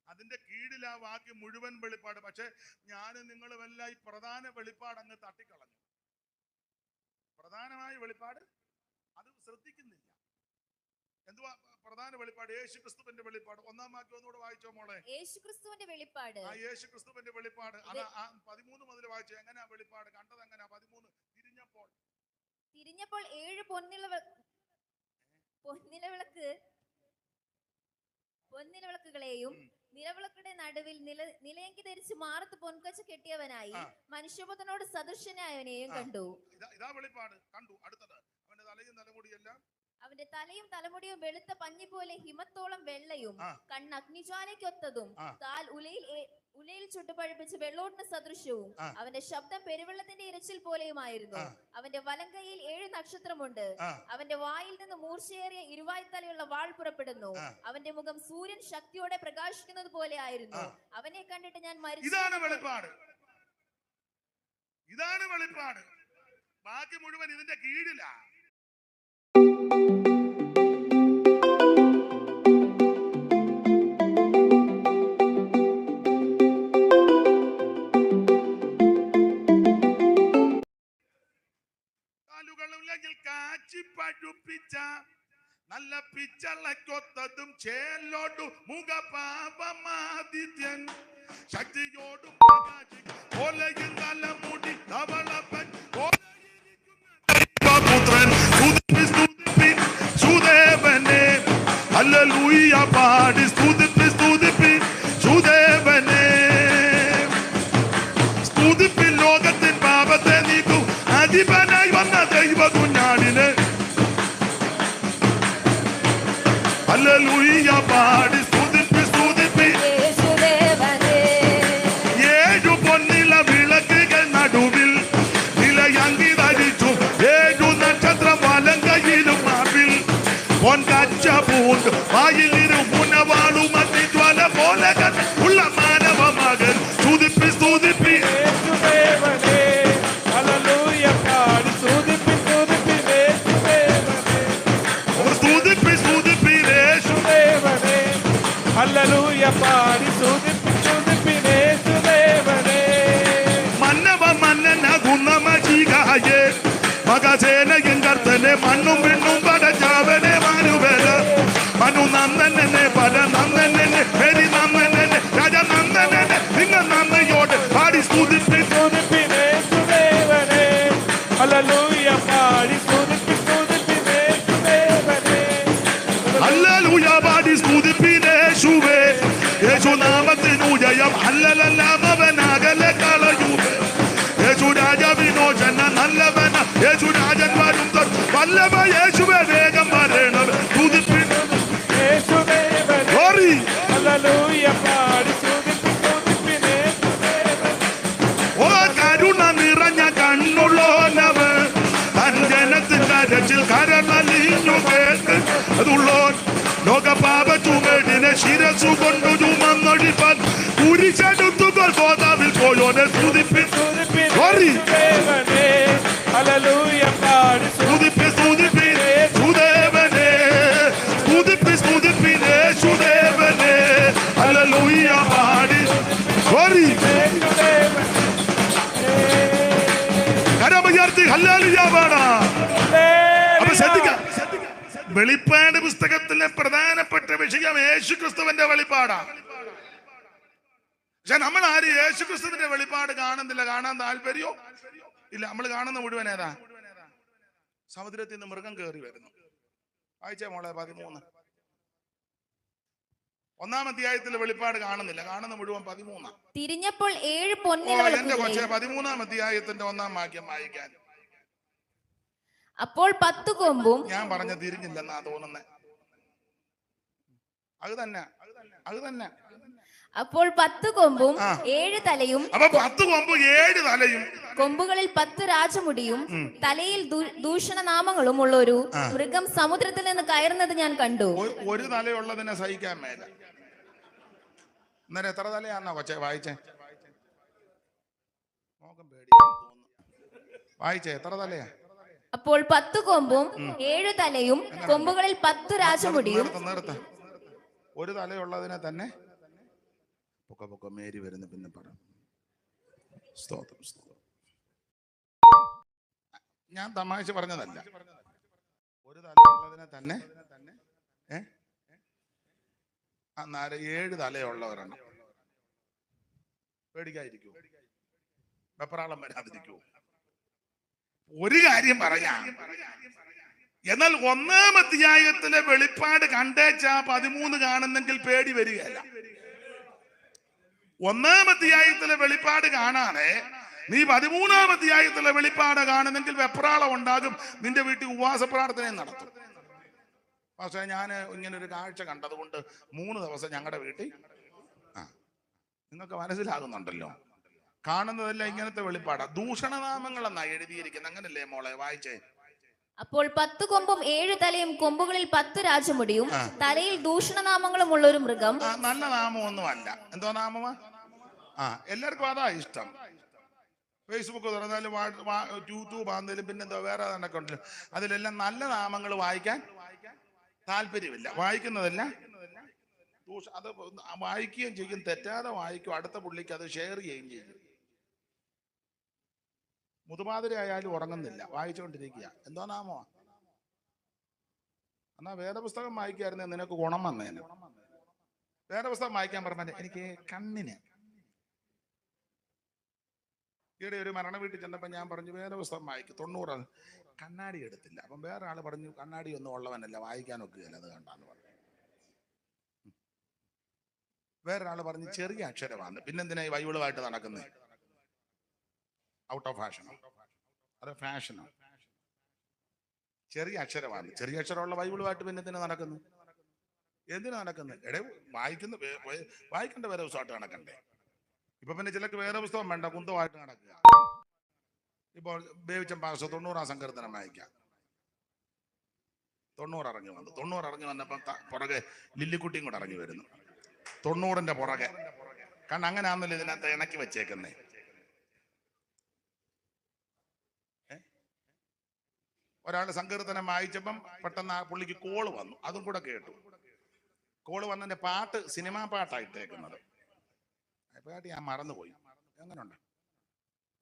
അതിന്റെ കീഴിൽ ആ വാക്യം മുഴുവൻ വെളിപ്പാട്. പക്ഷെ ഞാനും നിങ്ങളുമെല്ലാം ഈ പ്രധാന വെളിപ്പാട് അങ്ങ് തട്ടിക്കളഞ്ഞു. പ്രധാനമായ വെളിപ്പാട് അത് ശ്രദ്ധിക്കുന്നില്ല. എന്തുവാ പ്രധാന വെളിപ്പാട്? യേശുക്രിസ്തുവിന്റെ വെളിപ്പാട്. 1-ാം വാക്യം ഒന്നുകൂടെ വായിച്ചോ മോളെ. യേശുക്രിസ്തുവിന്റെ വെളിപ്പാട്. ആ യേശുക്രിസ്തുവിന്റെ വെളിപ്പാട്. അത് 13 മുതൽ വായിച്ചു. എങ്ങനെയാ വെളിപ്പാട് കണ്ടത്? എങ്ങനെയാ? 13 തിരിഞ്ഞപ്പോൾ 7 പൊന്നിലവിളക്കുകളെയും നിലവിളക്കുടെ നടുവിൽ നിലയങ്കി ധരിച്ച് മാറത്ത് പൊൻകച്ച കെട്ടിയവനായി മനുഷ്യപുത്രനോട് സദൃശനായവനെയും കണ്ടു. ഇതാ വെളിപ്പാട്. കണ്ടു. അടുത്തത്, അവന്റെ തലയും തലമുടിയെല്ലാം അവന്റെ തലയും തലമുടിയും വെളുത്ത പഞ്ഞി പോലെ ഹിമത്തോളം വെള്ളയും, കണ്ണ് അഗ്നിജ്വാലയ്ക്കൊത്തതും, കാൽ ഉലയിൽ ചുട്ടുപഴുപ്പിച്ച് വെള്ളോട്ടിന് സദൃശ്യവും, അവന്റെ ശബ്ദം പെരുവെള്ളത്തിന്റെ ഇരച്ചിൽ പോലെയുമായിരുന്നു. അവന്റെ വലങ്കയിൽ 7 നക്ഷത്രമുണ്ട്. അവന്റെ വായിൽ നിന്ന് മൂർച്ചയേറിയ ഇരുവായ്ത്തലയുള്ള വാൾ പുറപ്പെടുന്നു. അവന്റെ മുഖം സൂര്യൻ ശക്തിയോടെ പ്രകാശിക്കുന്നത് പോലെ ആയിരുന്നു. അവനെ കണ്ടിട്ട് ഞാൻ മരിച്ചു. ഇതാണ് വെളിപ്പാട്. ഇതാണ് വെളിപ്പാട്. ബാക്കി മുഴുവൻ ഇതിന്റെ കീഴിലാ. കാച്ചി പഠിപ്പിച്ച നല്ല പിച്ചളക്കൊത്തതും ചേലോടും മുഖപാപമാദിത്യൻ ശക്തിയോടും ഓലയും തലമുടി ധവളപ്പൻ പുത്രൻ സുദേവനെ ഹല്ലേലൂയ പാടി സ്തുതിപ്പിൻ സുദേവനെ. സ്തുതിപ്പിൻ ലോകത്തിൻ പാപത്തെ നീക്കും അധിപനായി വന്ന ദൈവ കുഞ്ഞാടിന് ഹല്ലേലൂയ പാടി സ്തുതിപ്പിൻ യേശുദേവനേ. 7 പൊന്നില വിളക്കുകൾ നടുവിൽ നിലയങ്കി ധരിച്ചു 7 നക്ഷത്രം വലങ്കയിലും മാർബിൽ പൊൻകച്ച പൂണ്ട് വായിലിരു മുനവാളും അഗ്നിജ്വാല പോലെ ഉള്ള മാനവ മകൻ സ്തുതിപ്പി യേശുദേവനേ. ഹല്ലേലൂയ പാടി സ്തുതിപ്പിൻ യേശുദേവനേ. സ്തുതിപ്പി യേശുദേവനേ. ഹല്ലേലൂയ പാടി സ്തുതിപ്പിൻ യേശുദേവനേ. മന്നവ മന്നനാകുന്ന മജികായേ മകസേനയും കർത്തനെ മണ്ണും വിണ്ണും പടച്ചവനെ മാനുവേല മനു നന്ദനെ പല നന്ദനെ പെരി നന്ദനെ രാജ നന്ദനെ നിങ്ങൾ നന്ദിയോടെ പാടി സ്തുതിപ്പി യേശുദേവനേ. ഹല്ലേലൂയ പാടി സ്തുതിപ്പിൻ യേശുദേവനേ. ഹല്ലേലൂയ പാടി സ്തുതിപ്പിൻ യേശുവേ. യേശുനാമത്തിനു ജയം ഹല്ലേലൂയാവനാകലെ കളയൂ. യേശു രാജവിനോചന നല്ലവന യേശു രാജൻ വരും വല്ലഭ യേശുവേ വേഗം വരണം. സ്തുതിപ്പിൻ യേശുദേവനേ. Glory. ഹല്ലേലൂയ പാടി സ്തുതിപ്പിൻ യേശുദേവനേ. ഓ കരുണ നിറഞ്ഞ കണ്ണുള്ളോനവ് തൻ ജനത്തിന്റെ രച്ചിൽ കരളലിഞ്ഞു കേട്ട് അതുള്ളോൻ ലോകപാപ ചുമടിനെ ശിരസു കൊണ്ടു ചുമന്നൊഴിപ്പാൻ കുരിശെടുത്തുകൾ ഗോദാവിൽ പോയോനെ സ്തുതിപ്പിൻ Glory. യേശുദേവനേ. ഹല്ലേലൂയ പാടി സ്തുതിപ്പിൻ സുദേവനെ സ്തുതിപ്പിൻ യേശുദേവനെ ഹല്ലേലൂയ പാടി Glory. കരമുയർത്തി ഹല്ലേലൂയ പാടാം. അപ്പൊ ശ്രദ്ധിക്കാം, വെളിപ്പാട് പുസ്തകത്തിലെ പ്രധാനപ്പെട്ട വിഷയം യേശുക്രിസ്തുവിന്റെ വെളിപ്പാടാണ്. പക്ഷെ നമ്മൾ ആരും യേശുക്രിസ്തുവിന്റെ വെളിപ്പാട് കാണുന്നില്ല. കാണാൻ താല്പര്യോ ഇല്ല. നമ്മൾ കാണുന്ന മുഴുവൻ ഏതാ? സമുദ്രത്തിൽ നിന്ന് മൃഗം കയറി വരുന്നു. വായിച്ചേ മോളെ 13. 1-ാം അധ്യായത്തിലെ വെളിപ്പാട് കാണുന്നില്ല. കാണുന്ന മുഴുവൻ 13. തിരിഞ്ഞപ്പോൾ 7 പൊന്നില എന്റെ കൊച്ചെ 13-ാം അധ്യായത്തിന്റെ 1-ാം വാക്യം വായിക്കാൻ. അപ്പോൾ 10 കൊമ്പും. ഞാൻ പറഞ്ഞ തിരിഞ്ഞില്ലെന്നാ തോന്നുന്നേ. അത് തന്നെ. അപ്പോൾ 10 കൊമ്പും 7 തലയും. അപ്പൊ 10 കൊമ്പ് 7 തലയും കൊമ്പുകളിൽ 10 രാജമുടിയും തലയിൽ ദൂഷണനാമങ്ങളും ഉള്ള ഒരു മൃഗം സമുദ്രത്തിൽ നിന്ന് കയറുന്നത് ഞാൻ കണ്ടു. ഒരു തലയുള്ളതിനെ സഹിക്കാൻ മേല. അന്നേരം എത്ര തലയാന്നാ കൊച്ചെ വായിച്ചേ? വായിച്ചേ എത്ര തലയാ? അപ്പോൾ 10 കൊമ്പും 7 തലയും കൊമ്പുകളിൽ 10 രാജമുടിയും. ഒരു തലയുള്ളതിനെ തന്നെ പൊക്ക മേരി വരുന്നു. പിന്നെ പറ സ്തോത്രം. ഞാൻ തമാശ പറഞ്ഞതല്ല. ഒരു തലയുള്ളതിനെ തന്നെ 7 തലയുള്ളവരാണ്. പേടിക്കാതിരിക്കൂ, വെപ്രാളം വരാതിരിക്കൂ. ഒരു കാര്യം പറയാം. എന്നാൽ 1-ാം അധ്യായത്തിലെ വെളിപ്പാട് കണ്ടേച്ചാ 13 കാണുന്നെങ്കിൽ പേടി വരികയല്ല. 1-ാം അധ്യായത്തിലെ വെളിപ്പാട് കാണാതെ നീ 13-ാം അധ്യായത്തിലെ വെളിപ്പാട് കാണുന്നെങ്കിൽ വെപ്രാളം ഉണ്ടാകും. നിന്റെ വീട്ടിൽ ഉപവാസ പ്രാർത്ഥനയും നടത്തും. പക്ഷേ ഞാൻ ഇങ്ങനെ ഒരു കാഴ്ച കണ്ടതുകൊണ്ട് 3 ദിവസം ഞങ്ങളുടെ വീട്ടിൽ നിങ്ങൾക്ക് മനസ്സിലാകുന്നുണ്ടല്ലോ, കാണുന്നതെല്ലാം ഇങ്ങനത്തെ വെളിപ്പാടാ. ദൂഷണനാമങ്ങൾ എന്നാ എഴുതിയിരിക്കുന്നത്, അങ്ങനല്ലേ മോളെ? വായിച്ചേ. അപ്പോൾ 10 കൊമ്പും 7 തലയും, കൊമ്പുകളിൽ 10 രാജമുടിയും, തലയിൽ ദൂഷണനാമങ്ങളും ഉള്ള ഒരു മൃഗം. നല്ല നാമമൊന്നും അല്ല. എന്തോ നാമമാ? എല്ലാവർക്കും അതാ ഇഷ്ടം. ഫേസ്ബുക്ക് തുറന്നാലും യൂട്യൂബ് ആണെങ്കിലും പിന്നെന്തോ വേറെ ഏതാണ്ടൊക്കെ ഉണ്ടല്ലോ, അതിലെല്ലാം നല്ല നാമങ്ങൾ വായിക്കാൻ താല്പര്യമില്ല. വായിക്കുന്നതല്ല അത് വായിക്കുകയും ചെയ്യും, തെറ്റാതെ വായിക്കും, അടുത്ത പുള്ളിക്ക് അത് ഷെയർ ചെയ്യുകയും ചെയ്യും. മുതുമാതിരയായാലും ഉറങ്ങുന്നില്ല, വായിച്ചുകൊണ്ടിരിക്കുക. എന്തോ നാമോ? എന്നാ വേദപുസ്തകം വായിക്കായിരുന്നേ നിനക്ക് ഗുണം വന്നേന്. വേദപുസ്തകം വായിക്കാൻ പറഞ്ഞാൽ എനിക്ക് കണ്ണിന്. ഈയിടെ ഒരു മരണ വീട്ടിൽ ചെന്നപ്പോൾ ഞാൻ പറഞ്ഞു വേദപുസ്തകം വായിക്കും. 90 കണ്ണാടി എടുത്തില്ല. അപ്പം വേറെ ആള് പറഞ്ഞു കണ്ണാടി ഒന്നും ഉള്ളവനല്ല, വായിക്കാനൊക്കെ ഇല്ല, അത് കണ്ടാന്ന് പറഞ്ഞു. വേറൊരാള് പറഞ്ഞു ചെറിയ അക്ഷരമാണ്, പിന്നെന്തിനാ ഈ ബൈബിളുമായിട്ട് നടക്കുന്നത്? Out of fashion. അത് ഫാഷനോ? ചെറിയ അക്ഷരമാണ്, ചെറിയ അക്ഷരമുള്ള ബൈബിളുമായിട്ട് പിന്നെ എന്തിനാ നടക്കുന്നു? എന്തിനാ നടക്കുന്നത്? വായിക്കേണ്ട വേറെ പുസ്തകമായിട്ട് നടക്കണ്ടേ? ഇപ്പൊ പിന്നെ ചിലക്ക് വേറെ പുസ്തകം വേണ്ട, കുന്തമായിട്ട് നടക്കുക. ഇപ്പോൾ ബേവിച്ചൻ പാസ്റ്റർ 90 സങ്കീർത്തനം വായിക്കാം. 90 ഇറങ്ങി വന്നു. 90 ഇറങ്ങി വന്നപ്പം പുറകെ ലില്ലിക്കുട്ടിയും കൂടെ ഇറങ്ങി വരുന്നു. 90ന്റെ പുറകെ. കാരണം അങ്ങനെ ആണെന്നല്ലോ ഇതിനകത്ത് ഇണക്കി വെച്ചേക്കുന്നേ. ഒരാൾ സങ്കീർത്തനം വായിച്ചപ്പം പെട്ടെന്ന് ആ പുള്ളിക്ക് കോള് വന്നു, അതും കൂടെ കേട്ടു. കോള് വന്നതിന്റെ പാട്ട് സിനിമാ പാട്ടായിട്ടേക്കുന്നത്. പാട്ട് ഞാൻ മറന്നുപോയി. എങ്ങനെയുണ്ട്?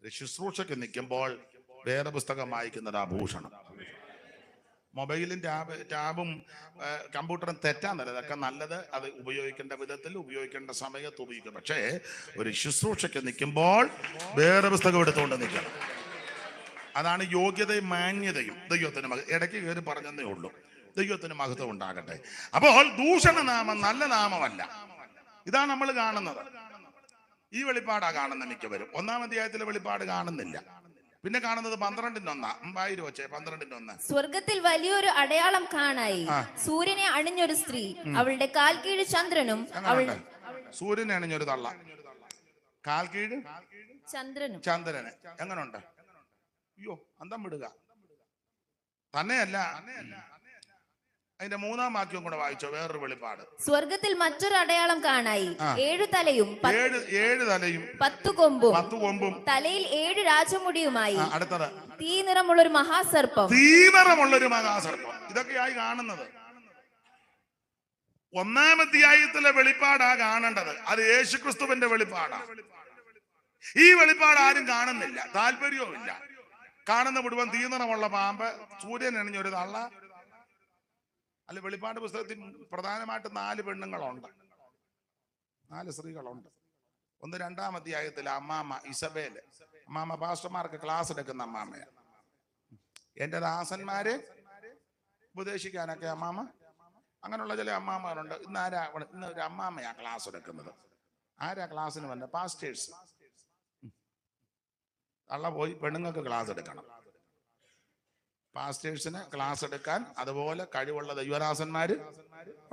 ഒരു ശുശ്രൂഷയ്ക്ക് നിൽക്കുമ്പോൾ വേദപുസ്തകം വായിക്കുന്നത് ആഭൂഷണം. മൊബൈലും ടാബും കമ്പ്യൂട്ടറും തെറ്റാന്നല്ല, അതൊക്കെ നല്ലത്. അത് ഉപയോഗിക്കേണ്ട വിധത്തിൽ ഉപയോഗിക്കേണ്ട സമയത്ത് ഉപയോഗിക്കും. പക്ഷേ ഒരു ശുശ്രൂഷയ്ക്ക് നിൽക്കുമ്പോൾ വേദപുസ്തകം എടുത്തുകൊണ്ട് നിൽക്കണം. അതാണ് യോഗ്യതയും മാന്യതയും. ദൈവത്തിന് ഇടയ്ക്ക് കയറി പറഞ്ഞതേ ഉള്ളൂ. ദൈവത്തിന് മഹത്വം ഉണ്ടാകട്ടെ. അപ്പോൾ ദൂഷണനാമം നല്ല നാമമല്ല. ഇതാണ് നമ്മൾ കാണുന്നത്. ഈ വെളിപ്പാടാ കാണുന്ന മിക്കവരും. 1-ാം അധ്യായത്തിലെ വെളിപ്പാട് കാണുന്നില്ല. പിന്നെ കാണുന്നത് 12:1. 12:1. സ്വർഗത്തിൽ വലിയൊരു അടയാളം കാണായി. സൂര്യനെ അണിഞ്ഞൊരു സ്ത്രീ, അവളുടെ കാൽ കീഴ് ചന്ദ്രനും. സൂര്യനെ അണിഞ്ഞൊരു തള്ള, കാൽ കീഴ് ചന്ദ്രന്. എങ്ങനുണ്ട്? അയ്യോ, അന്തം വിടുക. തന്നെയല്ല, അതിന്റെ 3-ാം വാക്യം കൂടെ വായിച്ചോ. വേറൊരു വെളിപ്പാട്. സ്വർഗത്തിൽ മറ്റൊരു അടയാളം കാണായി. 7 തലയും 10 കൊമ്പും തലയിൽ 7 രാജമുടിയുമായി. അടുത്തത് തീ നിറമുള്ളൊരു മഹാസർപ്പം. ഇതൊക്കെയായി കാണുന്നത് 1-ാം അധ്യായത്തിലെ വെളിപ്പാടാ കാണേണ്ടത്. അത് യേശുക്രിസ്തുവിന്റെ വെളിപ്പാടാ. ഈ വെളിപ്പാട് ആരും കാണുന്നില്ല, താല്പര്യവും ഇല്ല. കാണുന്ന മുഴുവൻ തീ നിറമുള്ള പാമ്പ്, സൂര്യൻ അണിഞ്ഞൊരു തള്ള. അല്ല, വെളിപ്പാട് പുസ്തകത്തിൽ പ്രധാനമായിട്ട് 4 പെണ്ണുങ്ങളുണ്ട്, 4 സ്ത്രീകളുണ്ട്. ഒന്ന് 2-ാം അധ്യായത്തിൽ അമ്മാമ്മ ഇസബേല്. അമ്മാമ്മ പാസ്റ്റർമാർക്ക് ക്ലാസ് എടുക്കുന്ന അമ്മാമ്മയാണ്. എന്റെ ദാസന്മാരെ ഉപദേശിക്കാനൊക്കെ അമ്മാമ്മ. അങ്ങനെയുള്ള ചില അമ്മാമ്മകളുണ്ട്. ഇന്ന് ഒരു അമ്മാമ്മയാ ക്ലാസ് എടുക്കുന്നത്. ആരാ ക്ലാസ്സിന് വന്നത്? പാസ്റ്റേഴ്സ്. തള്ള പോയി പെണ്ണുങ്ങൾക്ക് ക്ലാസ് എടുക്കണം. പാസ്റ്റേഴ്സിന് ക്ലാസ് എടുക്കാൻ അതുപോലെ കഴിവുള്ള ദൈവദാസന്മാര്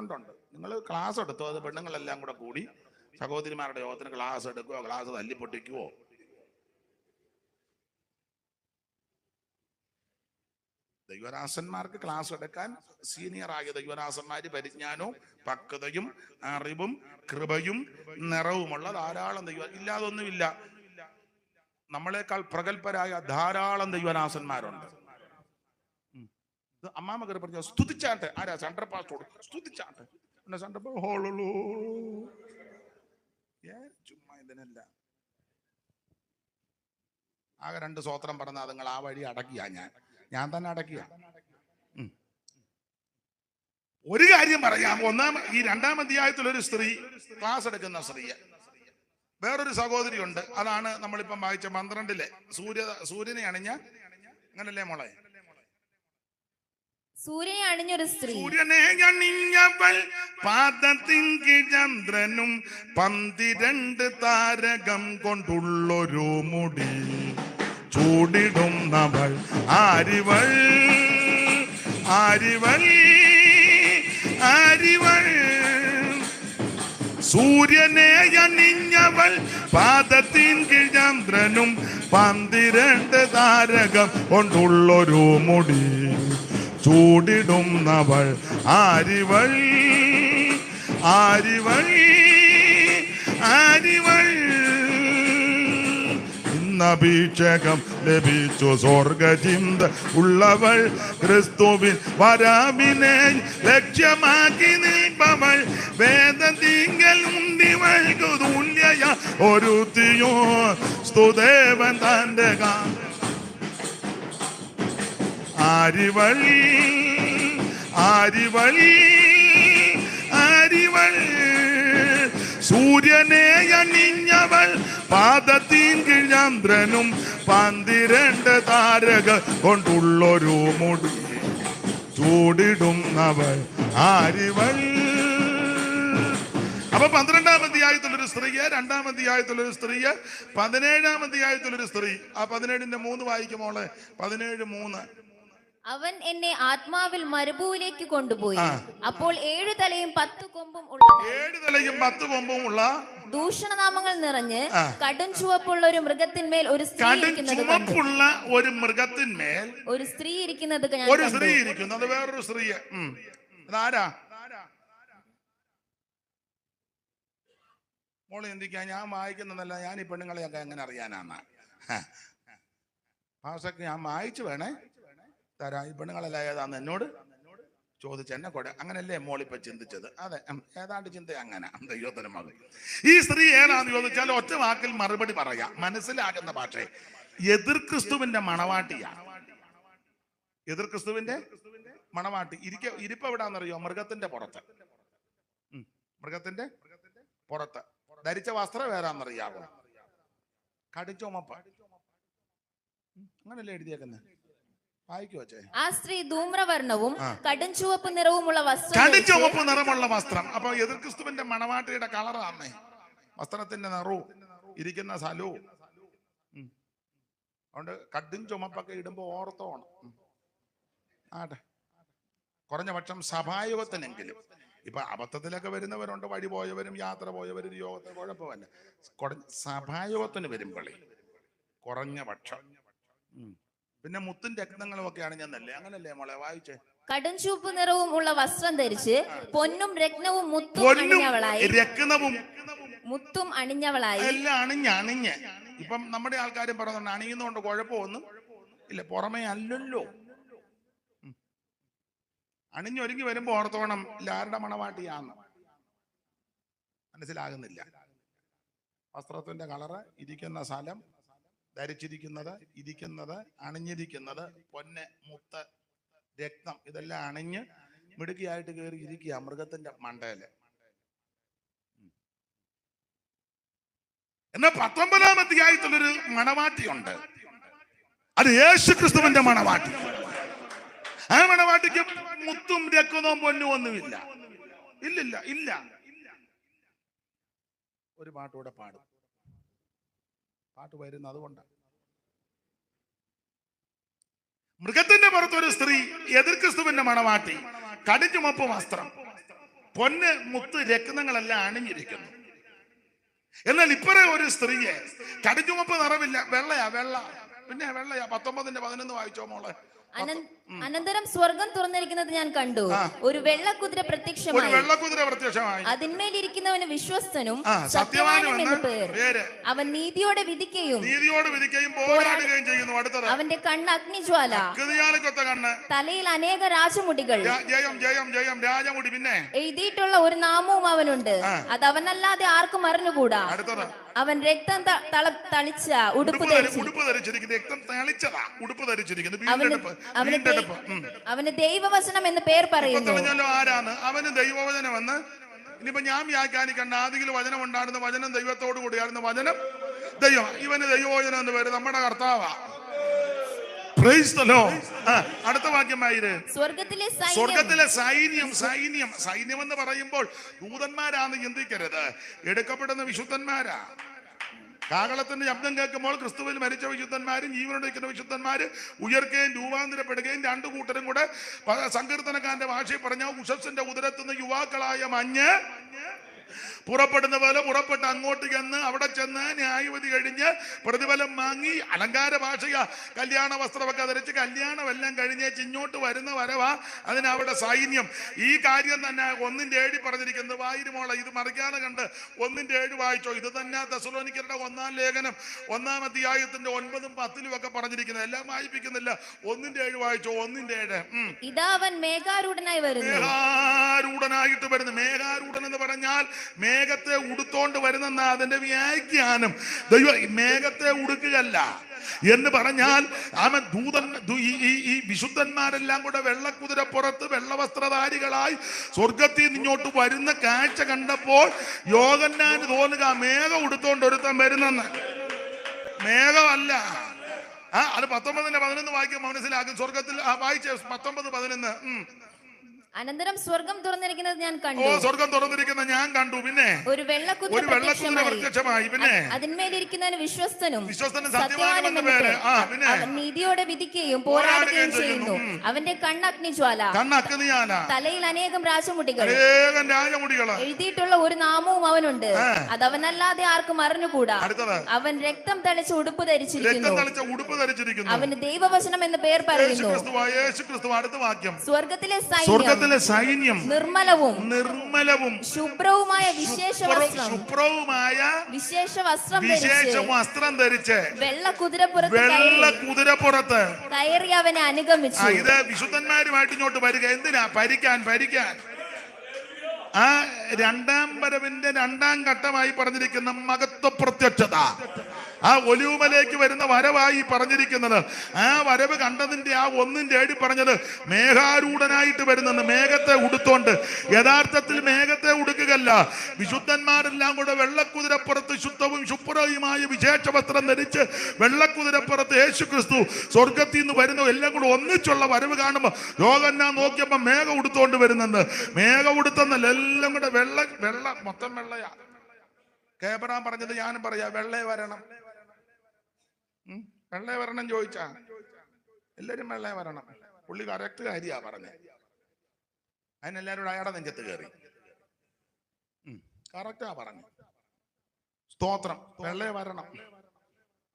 ഉണ്ട്. നിങ്ങൾ ക്ലാസ് എടുത്തോ, അത് പെണ്ണുങ്ങളെല്ലാം കൂടെ കൂടി സഹോദരിമാരുടെ യോഗത്തിന് ക്ലാസ് എടുക്കുവോ, ക്ലാസ് തല്ലിപ്പൊട്ടിക്കുവോ? ദൈവദാസന്മാർക്ക് ക്ലാസ് എടുക്കാൻ സീനിയറായ ദൈവദാസന്മാര് പരിജ്ഞാനവും പക്വതയും അറിവും കൃപയും നിറവുമുള്ള ധാരാളം ഇല്ലാതൊന്നുമില്ല. നമ്മളെക്കാൾ പ്രഗത്ഭരായ ധാരാളം ദൈവദാസന്മാരുണ്ട്. അമ്മാമ്മ കയറി പറഞ്ഞു സ്തുതിച്ചാട്ടെ. ആരാ? സെൻട്രൽ പാസ്റ്റോട് സ്തുതിച്ചാട്ടെ. ചുമ്മാ ഇതിനല്ല. ആകെ 2 സ്തോത്രം പറഞ്ഞ അതുങ്ങൾ ആ വഴി അടക്കിയ. ഞാൻ തന്നെ അടക്കിയ. ഒരു കാര്യം പറയാം. ഈ 2-ാം അധ്യായത്തിൽ ഒരു സ്ത്രീ ക്ലാസ് എടുക്കുന്ന സ്ത്രീ, വേറൊരു സഹോദരി ഉണ്ട്. അതാണ് നമ്മളിപ്പം വായിച്ച 12-ലെ സൂര്യനെ അണിഞ്ഞ. അങ്ങനല്ലേ മോളെ? സൂര്യനെ അണിഞ്ഞൊരു സ്ത്രീ. സൂര്യനെ അണിഞ്ഞവൾ പാദത്തിങ്കി ചന്ദ്രനും 12 താരകം കൊണ്ടുള്ളൊരു മുടി ചൂടിടുന്നവൾ. ആരിവൾ ആരിവൾ സൂര്യനെ അണിഞ്ഞവൾ പാദത്തിൻ കീഴ് ചന്ദ്രനും 12 താരകം കൊണ്ടുള്ളൊരു മുടി ചൂടിടുന്നവൾ ആരിവൾ ആരിവൾ ആരിവൾ അഭിഷേകം ലഭിച്ചു സ്വർഗചിന്ത ഉള്ളവൾ ക്രിസ്തുവിൻ വരാവിനെ ലക്ഷ്യമാക്കി നിൽപ്പവൾ വേദത്തിങ്കൽ ഉണ്ടിവൾക്കു തുല്യ ഒരു തീയോ സ്തുദേവൻ തന്റെ ആരിവൾ ആരിവൾ ആരിവൾ സൂര്യനെ അണിഞ്ഞവൾ പാദത്തിൻ കീഴ് ചന്ദ്രനും 12 താരക കൊണ്ടുള്ളൊരു മുടി ചൂടിടുന്നവൾ ആരിവൾ. അപ്പൊ 12-ാം അധ്യായത്തിലൊരു സ്ത്രീയെ, 2-ാം അധ്യായത്തിലൊരു സ്ത്രീയെ, 17-ാം അധ്യായത്തിലൊരു സ്ത്രീ. ആ 17-ന്റെ 3 വായിക്കുമോളെ. 17:3. അവൻ എന്നെ ആത്മാവിൽ മരുഭൂവിലേക്ക് കൊണ്ടുപോയി. അപ്പോൾ 7 തലയും 10 കൊമ്പും ഉള്ള 7 തലയും 10 കൊമ്പും ഉള്ള ദൂഷണനാമങ്ങൾ നിറഞ്ഞ് കടും ചുവപ്പുള്ള ഒരു മൃഗത്തിന്മേൽ ഒരു സ്ത്രീ ഇരിക്കുന്നത് കണ്ടു. ഒരു മൃഗത്തിന്മേൽ ഒരു സ്ത്രീ ഇരിക്കുന്നത് ഒരു സ്ത്രീ ഇരിക്കുന്നു. അത് വേറൊരു സ്ത്രീയെ. അതാരാ? മോളെ എന്തിക്കാ ഞാൻ വായിക്കുന്നതല്ല. ഞാൻ ഈ പെണ്ണുങ്ങളെയൊക്കെ എങ്ങനെ അറിയാനാണ്? ഭാഷക്ക് ഞാൻ വായിച്ചു വേണേ തരാ. ഈ പെണ്ണുങ്ങളല്ല ഏതാന്ന് എന്നോട് ചോദിച്ച എന്നെ കൂടെ അങ്ങനല്ലേ മോളിപ്പോ ചിന്തിച്ചത്? അതെ, ഏതാണ്ട് ചിന്ത അങ്ങനെ. ദൈവത്തിന് മകൾ ഈ സ്ത്രീ ഏതാന്ന് ചോദിച്ചാൽ ഒറ്റ വാക്കിൽ മറുപടി പറയാം, മനസ്സിലാകുന്ന ഭാഷ. എതിർ ക്രിസ്തുവിന്റെ മണവാട്ടിയാണ്. എതിർ ക്രിസ്തുവിന്റെ മണവാട്ടി. ഇരിപ്പ് എവിടാന്നറിയോ? മൃഗത്തിന്റെ പുറത്ത്. മൃഗത്തിന്റെ പുറത്ത്. ധരിച്ച വസ്ത്രം ഏതാന്നറിയാവോ? കടിച്ചോമപ്പ. അങ്ങനല്ലേ എഴുതിയേക്കുന്നത്? ആ സ്ത്രീ ധൂമ്രവർണ്ണവും കടും ചുവപ്പ് നിറവുമുള്ള വസ്ത്രം. അപ്പൊ എതിർ ക്രിസ്തുവിന്റെ മണവാട്ടിയുടെ കളറാണ് വസ്ത്രത്തിന്റെ നിറവും ഇരിക്കുന്ന സ്ഥലവും. അതുകൊണ്ട് കടും ചുമപ്പൊക്കെ ഇടുമ്പോ ഓർത്തോണം. ആട്ടെ, കുറഞ്ഞ പക്ഷം സഭായുഗത്തിനെങ്കിലും. ഇപ്പൊ അബദ്ധത്തിലൊക്കെ വരുന്നവരുണ്ട്, വഴി പോയവരും യാത്ര പോയവരും യോഗത്തിന് കുഴപ്പമല്ല. സഭായുഗത്തിന് വരുമ്പോഴേ കുറഞ്ഞ പക്ഷം. പിന്നെ മുത്തും രക്തങ്ങളും ഒക്കെയാണ് ഞാൻ നല്ലേ. അങ്ങനല്ലേ മോളെ വായിച്ചേ? കടും ചുവപ്പ് നിറവും ഉള്ള വസ്ത്രം ധരിച്ച് പൊന്നും രത്നവും മുത്തും അണിഞ്ഞവളായി എല്ലാം അണിഞ്ഞ്. ഇപ്പം നമ്മുടെ ആൾക്കാരും പറയുന്നുണ്ട് അണിയുന്നോണ്ട് കുഴപ്പമൊന്നും ഇല്ല, പുറമേ അല്ലല്ലോ. അണിഞ്ഞൊരുങ്ങി വരുമ്പോ ഓർത്തോണം ആരുടെ മണവാട്ടിയാന്ന്. മനസ്സിലാകുന്നില്ല. വസ്ത്രത്തിന്റെ കളറ്, ഇരിക്കുന്ന സ്ഥലം, ധരിച്ചിരിക്കുന്നത്, അണിഞ്ഞിരിക്കുന്നത്, പൊന്ന്, മുത്ത്, രക്തം, ഇതെല്ലാം അണിഞ്ഞ് മിടുക്കിയായിട്ട് കയറി ഇരിക്കുക മൃഗത്തിന്റെ മണ്ടയില്. എന്നാൽ 19-ാം അധ്യായത്തിലൊരു മണവാട്ടിയുണ്ട്. അത് യേശു ക്രിസ്തുവിന്റെ മണവാട്ടി. ആ മണവാട്ടിക്ക് മുത്തും രക്തവും പൊന്നും ഒന്നുമില്ല. ഇല്ല. ഒരു പാട്ടുകൂടെ പാടും. പാട്ട് വരുന്നത് അതുകൊണ്ടാണ്. മൃഗത്തിന്റെ പുറത്തൊരു സ്ത്രീ, എതിർ ക്രിസ്തുവിന്റെ മണവാട്ടി, കടുചുമപ്പ് വസ്ത്രം, പൊന്ന്, മുത്ത്, രക്തങ്ങളെല്ലാം അണിഞ്ഞിരിക്കുന്നു. എന്നാൽ ഇപ്പറേ ഒരു സ്ത്രീയെ കടുചുമപ്പ് നിറവില്ല, വെള്ളയാ. പിന്നെ വെള്ളയാ. 19-ന്റെ 11 വായിച്ചോ മോളെ. അനന്തരം സ്വർഗം തുറന്നിരിക്കുന്നത് ഞാൻ കണ്ടു. ഒരു വെള്ളക്കുതിര പ്രത്യക്ഷമായി. അതിന്മേലിരിക്കുന്നവന് വിശ്വസ്തനും സത്യവാനും എന്ന് പേര്. അവൻ നീതിയോടെ വിധിക്കുകയും പോരാടുകയും ചെയ്യുന്നു. അടുത്തത്, അവന്റെ കണ്ണ് അഗ്നിജ്വാല, തലയിൽ അനേക രാജമുടികൾ, രാജമുടി. പിന്നെ എഴുതിയിട്ടുള്ള ഒരു നാമവും അവനുണ്ട്. അത് അവനല്ലാതെ ആർക്കും അറിഞ്ഞുകൂടാ. അടുത്തത്, അവൻ രക്തം തളിച്ച ഉടുപ്പ് ധരിച്ചിരിക്കുന്നു. അവന് ദൈവവചനം എന്ന് പേർ പറയുന്നു. ആരാണ് അവന് ദൈവവചനം എന്ന്? ഇനിയിപ്പോ ഞാൻ വ്യാഖ്യാനിക്കണ്ട. ആദിയിൽ വചനം ഉണ്ടായിരുന്ന വചനം ദൈവത്തോടു കൂടിയായിരുന്ന വചനം ദൈവം. ഇവന് ദൈവവചനം എന്ന് പേര് നമ്മുടെ കർത്താവാ. അടുത്ത വാക്യമായിര്. സ്വർഗത്തിലെ സൈന്യം എന്ന് പറയുമ്പോൾ ദൂതന്മാരാന്ന് ചിന്തിക്കരുത്. എടുക്കപ്പെടുന്ന വിശുദ്ധന്മാരാ. കാഹളത്തിന്റെ ശബ്ദം കേൾക്കുമ്പോൾ ക്രിസ്തുവിൽ മരിച്ച വിശുദ്ധന്മാരും ജീവനോടെ ഇരിക്കുന്ന വിശുദ്ധന്മാര് ഉയർക്കുകയും രൂപാന്തരപ്പെടുകയും രണ്ടു കൂട്ടരും കൂടെ സങ്കീർത്തനക്കാരന്റെ ഭാഷയിൽ പറഞ്ഞ ഉഷസ്സിന്റെ ഉദരത്തുനിന്ന് യുവാക്കളായ മഞ്ഞ് പുറപ്പെടുന്ന പോലെ പുറപ്പെട്ട് അങ്ങോട്ട് ചെന്ന് അവിടെ ചെന്ന് ന്യായവിധി കഴിഞ്ഞ് പ്രതിഫലം വാങ്ങി അലങ്കാര ഭാഷയ കല്യാണ വസ്ത്രമൊക്കെ ധരിച്ച് കല്യാണമെല്ലാം കഴിഞ്ഞ് ചിഞ്ഞോട്ട് വരുന്ന വരവാ അതിനവിടെ സൈന്യം. ഈ കാര്യം തന്നെ 1:7 പറഞ്ഞിരിക്കുന്നത്. വായിരുമോളെ ഇത് മറിക്കാതെ കണ്ട് 1:7 വായിച്ചോ. ഇത് തന്നെ തെസ്സലോനിക്കരുടെ 1-ാം ലേഖനം 1-ാം അധ്യായത്തിന്റെ 9-ഉം 10-ലും ഒക്കെ പറഞ്ഞിരിക്കുന്നത്. എല്ലാം വായിപ്പിക്കുന്നില്ല. 1:7 വായിച്ചോ. 1:7. ഇതാ അവൻ മേഘാരൂഢനായി വരുന്നു. മേഘാരൂഢനായിട്ട് വരുന്നു. മേഘാരൂഢൻ എന്ന് പറഞ്ഞാൽ മേഘത്തെ ഉടുത്തോണ്ട് വരുന്ന അതിന്റെ വ്യാഖ്യാനം. ദൈവം മേഘത്തെ ഉടുക്കുകയല്ല എന്ന് പറഞ്ഞാൽ അവൻ ഈ വിശുദ്ധന്മാരെല്ലാം കൂടെ വെള്ളക്കുതിരപ്പുറത്ത് വെള്ളവസ്ത്രധാരികളായി സ്വർഗത്തിൽ നിന്നോട്ട് വരുന്ന കാഴ്ച കണ്ടപ്പോൾ യോഹന്നാന് തോന്നുക മേഘം ഉടുത്തോണ്ട് ഒരുത്തൻ വരുന്നെന്ന്. മേഘമല്ല. അത് 19:11 വായിക്കാൻ മനസ്സിലാക്കും. സ്വർഗത്തിൽ വായിച്ച 19:11. അനന്തരം സ്വർഗം തുറന്നിരിക്കുന്നത് ഞാൻ കണ്ടു. സ്വർഗം തുറന്നിരിക്കുന്ന ഞാൻ കണ്ടു. പിന്നെ ഒരു വെള്ളക്കുതിര പ്രത്യക്ഷമായി. പിന്നെ അതിന്മേലിരിക്കുന്നതിന് വിശ്വസ്തനും സത്യവാനും നീതിയോടെ വിധിക്കുകയും പോരാടുകയും ചെയ്യുന്നു. അവന്റെ കണ്ണഗ്നിജ്വാല, തലയിൽ അനേകം രാജമുടികൾ, എഴുതിയിട്ടുള്ള ഒരു നാമവും അവനുണ്ട്. അത് അവനല്ലാതെ ആർക്കും അറിഞ്ഞുകൂടാ. അവൻ രക്തം തളിച്ച ഉടുപ്പ് ധരിച്ചിരിക്കുന്നു. അവന് ദൈവവചനം എന്ന് പേർ പറയുന്നു. സ്വർഗത്തിലെ സൈന്യം നിർമ്മലവും ശുഭ്രവുമായ വിശേഷ വസ്ത്രം ധരിച്ച് വെള്ളക്കുതിരപ്പുറത്ത് കയറി അവനെ അനുഗമിച്ചു. ഇത് വിശുദ്ധന്മാരുമായിട്ട് ഇങ്ങോട്ട് വരിക. എന്തിനാ? ഭരിക്കാൻ. ആ 2-ാം വരവിന്റെ 2-ാം ഘട്ടമായി പറഞ്ഞിരിക്കുന്ന മഹത്വ പ്രത്യക്ഷത, ആ ഒലിവുമലേക്ക് വരുന്ന വരവായി പറഞ്ഞിരിക്കുന്നത്. ആ വരവ് കണ്ടതിന്റെ ആ 1:7 പറഞ്ഞത് മേഘാരൂഢനായിട്ട് വരുന്നെന്ന്. മേഘത്തെ ഉടുത്തോണ്ട്. യഥാർത്ഥത്തിൽ മേഘത്തെ ഉടുക്കുകയല്ല. വിശുദ്ധന്മാരെല്ലാം കൂടെ വെള്ളക്കുതിരപ്പുറത്ത് ശുദ്ധവും ശുഭ്രവുമായ വിശേഷ വസ്ത്രം ധരിച്ച് വെള്ളക്കുതിരപ്പുറത്ത് യേശു ക്രിസ്തു സ്വർഗത്തിൽ നിന്ന് വരുന്നു. എല്ലാം കൂടെ ഒന്നിച്ചുള്ള വരവ് കാണുമ്പോൾ യോഹന്നാൻ നോക്കിയപ്പോ മേഘം ഉടുത്തോണ്ട് വരുന്നെന്ന്. മേഘം ഉടുത്തെന്നല്ല, എല്ലാം കൂടെ വെള്ള മൊത്തം വെള്ളയാ. കേബറാൻ പറഞ്ഞത് ഞാനും പറയാ, വെള്ളേ വരണം. വെള്ളേ വരണം ചോദിച്ചാ എല്ലാരും വെള്ളേ വരണം. പുള്ളി കറക്റ്റ് കാര്യാ പറഞ്ഞേ. അതിനെല്ലാരും അയാളുടെ നെഞ്ചത്ത് കയറി കറക്റ്റാ പറഞ്ഞു. സ്തോത്രം. വെള്ളേ വരണം.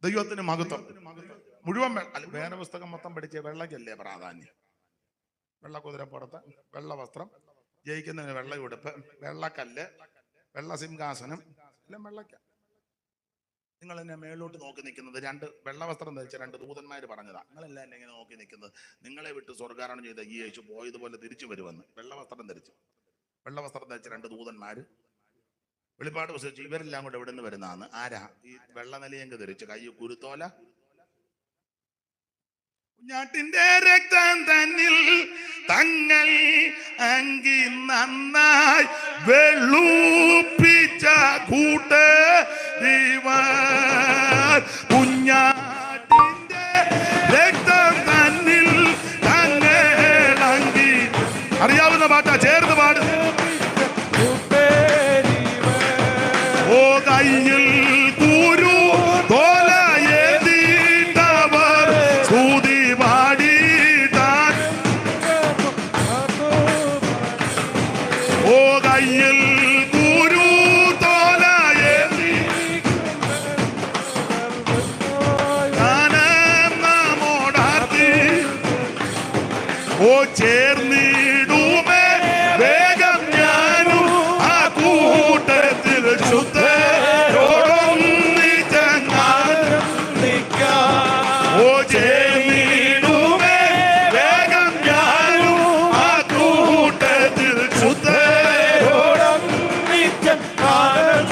ദൈവത്തിന് മഹത്വം. മുഴുവൻ വേദപുസ്തകം മൊത്തം പഠിച്ച വെള്ളക്കല്ലേ പ്രാധാന്യം. വെള്ളക്കുതിരപ്പുറത്ത് വെള്ള വസ്ത്രം, ജയിക്കുന്നതിന് വെള്ള ഉടുപ്പ്, വെള്ളക്കല്ല്, വെള്ള സിംഹാസനം, എല്ലാം വെള്ളക്ക. നിങ്ങൾ എന്നെ മേളിലോട്ട് നോക്കി നിൽക്കുന്നത് 2 വെള്ളവസ്ത്രം ധരിച്ച 2 ദൂതന്മാര് പറഞ്ഞതാ. നിങ്ങളെല്ലാം എന്നെ ഇങ്ങനെ നോക്കി നിൽക്കുന്നത്. നിങ്ങളെ വിട്ട് സ്വർഗ്ഗാരോഹണം ചെയ്ത ഈ യേശു പോയതുപോലെ തിരിച്ചു വരുമെന്ന്. വെള്ളവസ്ത്രം ധരിച്ച 2 ദൂതന്മാര് വെളിപ്പാട് പുസ്തകം. ഇവരെല്ലാം കൂടെ എവിടെ നിന്ന് വരുന്നതാണ്? ആരാ? ഈ വെള്ളനിലയങ്ക് ധരിച്ച് കൈ കുരുത്തോല. കുഞ്ഞാട്ടിന്റെ രക്തം തന്നിൽ തങ്ങൾ അങ്കി നന്നായി വെളുപ്പിച്ച കൂട്ട് കുഞ്ഞാട്ടിന്റെ രക്തം തന്നിൽ തങ്ങൾ അങ്കി. അറിയാവുന്ന പാട്ടാ, ചേർന്ന് പാട്. ഓ കയ്യിൽ കൂരു തോല ഏതീട്ടവർ സ്തുതി പാടിയിട്ടാൻ. ഓ കയ്യിൽ കൂരു തോല നമ്മോടാത്തി. ഓ ചേർന്നിടുമേ വേഗം ഞാനും ആ കൂട്ടത്തിൽ ശുദ്ധരോടൊന്നിച്ചങ്ങാനും. ഓ ചേർന്നിടുമേ വേഗം ഞാനും ആ കൂട്ടത്തിൽ ശുദ്ധരോടൊന്നിച്ചങ്ങാനും.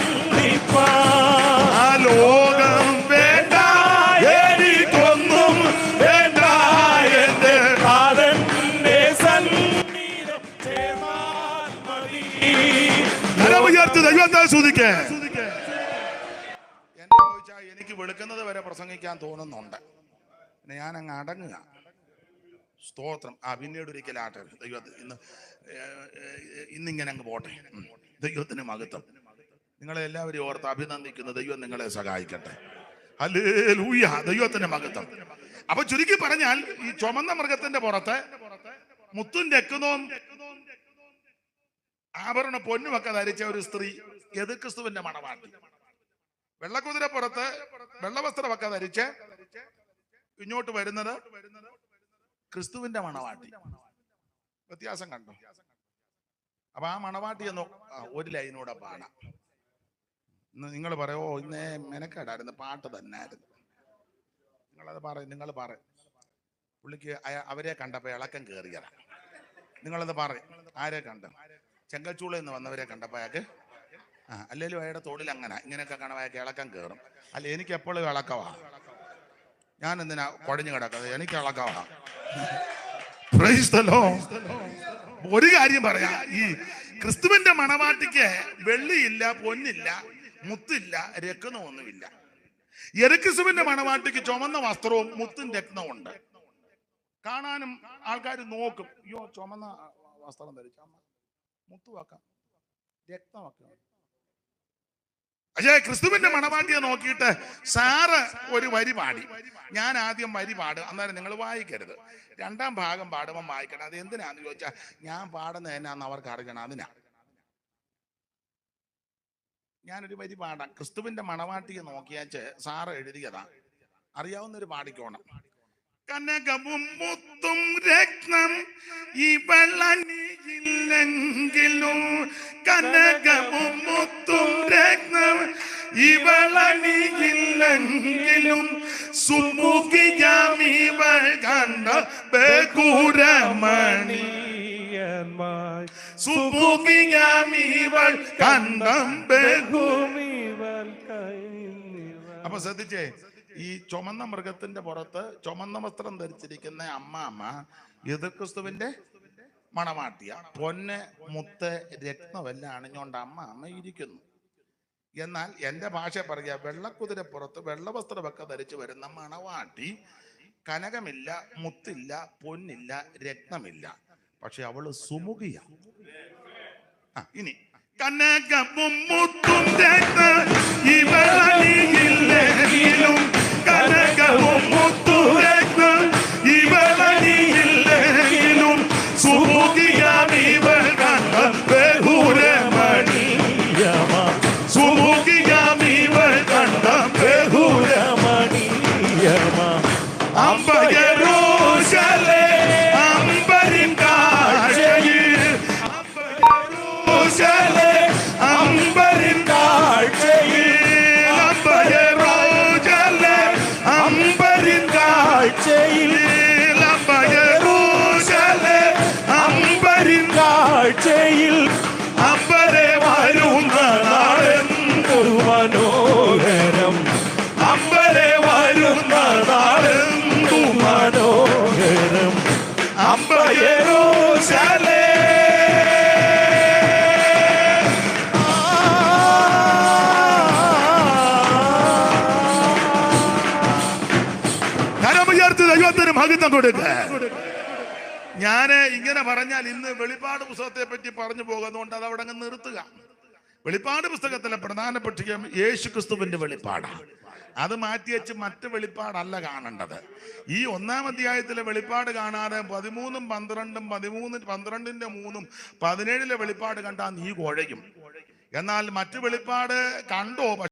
ആ ലോകം വേണ്ട എനിക്കൊന്നും വേണ്ട, എന്റെ നാഥന്റെ സന്നിധിയിൽ ചേർന്നാൽ മതി. ദൈവത്തെ സ്തുതിക്കേ. എന്നെ ചോദിച്ചാൽ എനിക്ക് വെളുക്കുന്നത് വരെ പ്രസംഗിക്കാൻ തോന്നുന്നുണ്ട്. പിന്നെ ഞാൻ അങ്ങ് അടങ്ങുക. സ്തോത്രം. പിന്നീട് ഒരിക്കലാട്ടെ. ദൈവത്തിന് ഇന്നിങ്ങനെ അങ്ങ് പോട്ടെ. ദൈവത്തിന് മഹത്വം. നിങ്ങളെ എല്ലാവരെയും ഓർത്ത് അഭിനന്ദിക്കുന്ന ദൈവം നിങ്ങളെ സഹായിക്കട്ടെ. ഹല്ലേലൂയ, ദൈവത്തിന്റെ മഹത്വം. അപ്പൊ ചുരുക്കി പറഞ്ഞാൽ ഈ ചുമന്ന മൃഗത്തിന്റെ പുറത്ത് മുത്തും രക്തവും ആഭരണ പൊന്നുമൊക്കെ ധരിച്ച ഒരു സ്ത്രീ യേശുക്രിസ്തുവിന്റെ മണവാട്ടി. വെള്ളക്കുതിര പുറത്ത് വെള്ളവസ്ത്രമൊക്കെ ധരിച്ച് ഇങ്ങോട്ട് വരുന്നത് ക്രിസ്തുവിന്റെ മണവാട്ടി. വ്യത്യാസം കണ്ടോ? അപ്പൊ ആ മണവാട്ടി എന്ന് ഒരു ലൈനൂടെ പാടാം. നിങ്ങൾ പറയോ ഇന്നേ മെനക്കേടായിരുന്നു, പാട്ട് തന്നെ ആയിരുന്നു. നിങ്ങളത് നിങ്ങൾ പറയും. പുള്ളിക്ക് അവരെ കണ്ടപ്പോ ഇളക്കം കയറിയതാ. നിങ്ങളത് പറയും. ആരെ കണ്ട? ചെങ്കച്ചൂളയിൽ നിന്ന് വന്നവരെ കണ്ടപ്പോ അയാൾക്ക് അല്ലേലും അയാളുടെ തൊഴിൽ അങ്ങനെ ഇങ്ങനെയൊക്കെ കാണുമ്പോൾ അയാൾക്ക് ഇളക്കം കയറും. അല്ല, എനിക്ക് എപ്പോഴും ഇളക്കവാ. ഞാൻ എന്തിനാ കുഴഞ്ഞു കിടക്കുന്നത്? എനിക്ക് ഇളക്കവാ. ഒരു കാര്യം പറയാം, ഈ ക്രിസ്തുവിന്റെ മണവാട്ടിക്ക് വെള്ളിയില്ല, പൊന്നില്ല, മുത്തില്ല, രത്നമൊന്നുമില്ല. യേശുക്രിസ്തുവിന്റെ മണവാട്ടിക്ക് ചുമന്ന വസ്ത്രവും മുത്തും രത്നവും ഉണ്ട്. കാണാനും ആൾക്കാർ നോക്കും, അയ്യോ ചുമന്ന വസ്ത്രം ധരിച്ച മുത്തുവാക്കാം, രക്തമാക്കാം. പക്ഷേ ക്രിസ്തുവിന്റെ മണവാട്ടിയെ നോക്കിയിട്ട് സാറ് ഒരു വരി പാടി. ഞാൻ ആദ്യം വരി പാടും, അന്നേരം നിങ്ങൾ വായിക്കരുത്. രണ്ടാം ഭാഗം പാടുമ്പോൾ വായിക്കണം. അത് എന്തിനാന്ന് ചോദിച്ചാൽ ഞാൻ പാടുന്നത് എന്നാന്ന് അവർക്ക് അറിയണം. അതിനാ ഞാനൊരു വരി പാടാം. ക്രിസ്തുവിന്റെ മണവാട്ടിയെ നോക്കിയാച്ച് സാറ് എഴുതിയതാ, അറിയാവുന്നൊരു പാടിക്കോണം. കനകവും മുത്തും രത്നം ഇവളണിയില്ലെങ്കിലും, കനകവും മുത്തും രത്നം ഇവളണിയില്ലെങ്കിലും, സുമുഖിയാം ഇവൾ കണ്ട ബഹുരമണി, സുമുഖിയാം ഇവൾ കണ്ട ബഹുമിവൾ. അപ്പൊ ശ്രദ്ധിച്ചേ, ഈ ചുമന്ന മൃഗത്തിന്റെ പുറത്ത് ചുമന്ന വസ്ത്രം ധരിച്ചിരിക്കുന്ന അമ്മാമ്മ യേശുക്രിസ്തുവിന്റെ മണവാട്ടിയ. പൊന്ന്, മുത്ത്, രത്നമെല്ലാം അണിഞ്ഞുകൊണ്ട് അമ്മ ഇരിക്കുന്നു. എന്നാൽ എന്റെ ഭാഷ പറയാ, വെള്ളക്കുതിര പുറത്ത് വെള്ളവസ്ത്രമൊക്കെ ധരിച്ചു വരുന്ന മണവാട്ടി കനകമില്ല, മുത്തില്ല, പൊന്നില്ല, രത്നമില്ല, പക്ഷെ അവള് സുമുഖിയ. ഇനി കനകവും മുത്തും രത്നം ഇവളണിയില്ലെങ്കിലും, കനകവും മുത്തും രത്നം ഇവളണിയില്ലെങ്കിലും, സുമുഖിയാം ഇവൾ കണ്ട ബഹുരമണി, സുമുഖിയാം ഇവൾ കണ്ട ബഹുരമണി. അമ്പയരൂശലേ അമ്പരിൻ കാഴ്ചയിൽ, അമ്പയരൂശലേ അമ്പരിൻ കാഴ്ചയിൽ, അമ്പയരൂശലേ അമ്പരിൻ കാഴ്ചയിൽ, അമ്പയരൂശലേ അമ്പരിൻ കാഴ്ചയിൽ, അമ്പരെ വരുന്ന നാളെന്തു മനോഹരം, അമ്പരെ വരുന്ന നാളെന്തു മനോഹരം, അമ്പയരൂശലേ. ദൈവത്തിന് മഹത്വം കൊടുക്കുക. ഞാന് ഇങ്ങനെ പറഞ്ഞാൽ ഇന്ന് വെളിപ്പാട് പുസ്തകത്തെ പറ്റി പറഞ്ഞു പോകുന്നതുകൊണ്ട് അത് അവിടെ അങ്ങ് നിർത്തുക. വെളിപ്പാട് പുസ്തകത്തിലെ പ്രധാനപ്പെട്ട യേശുക്രിസ്തുവിന്റെ വെളിപ്പാടാണ്. അത് മാറ്റിവെച്ച് മറ്റ് വെളിപ്പാടല്ല കാണേണ്ടത്. ഈ 1-ാം അധ്യായത്തിലെ വെളിപ്പാട് കാണാതെ 13-ഉം 12-ഉം 12-ന്റെ 3-ഉം 17-ലെ വെളിപ്പാട് കണ്ടാൽ നീ കുഴയും. എന്നാൽ മറ്റു വെളിപ്പാട് കണ്ടോ?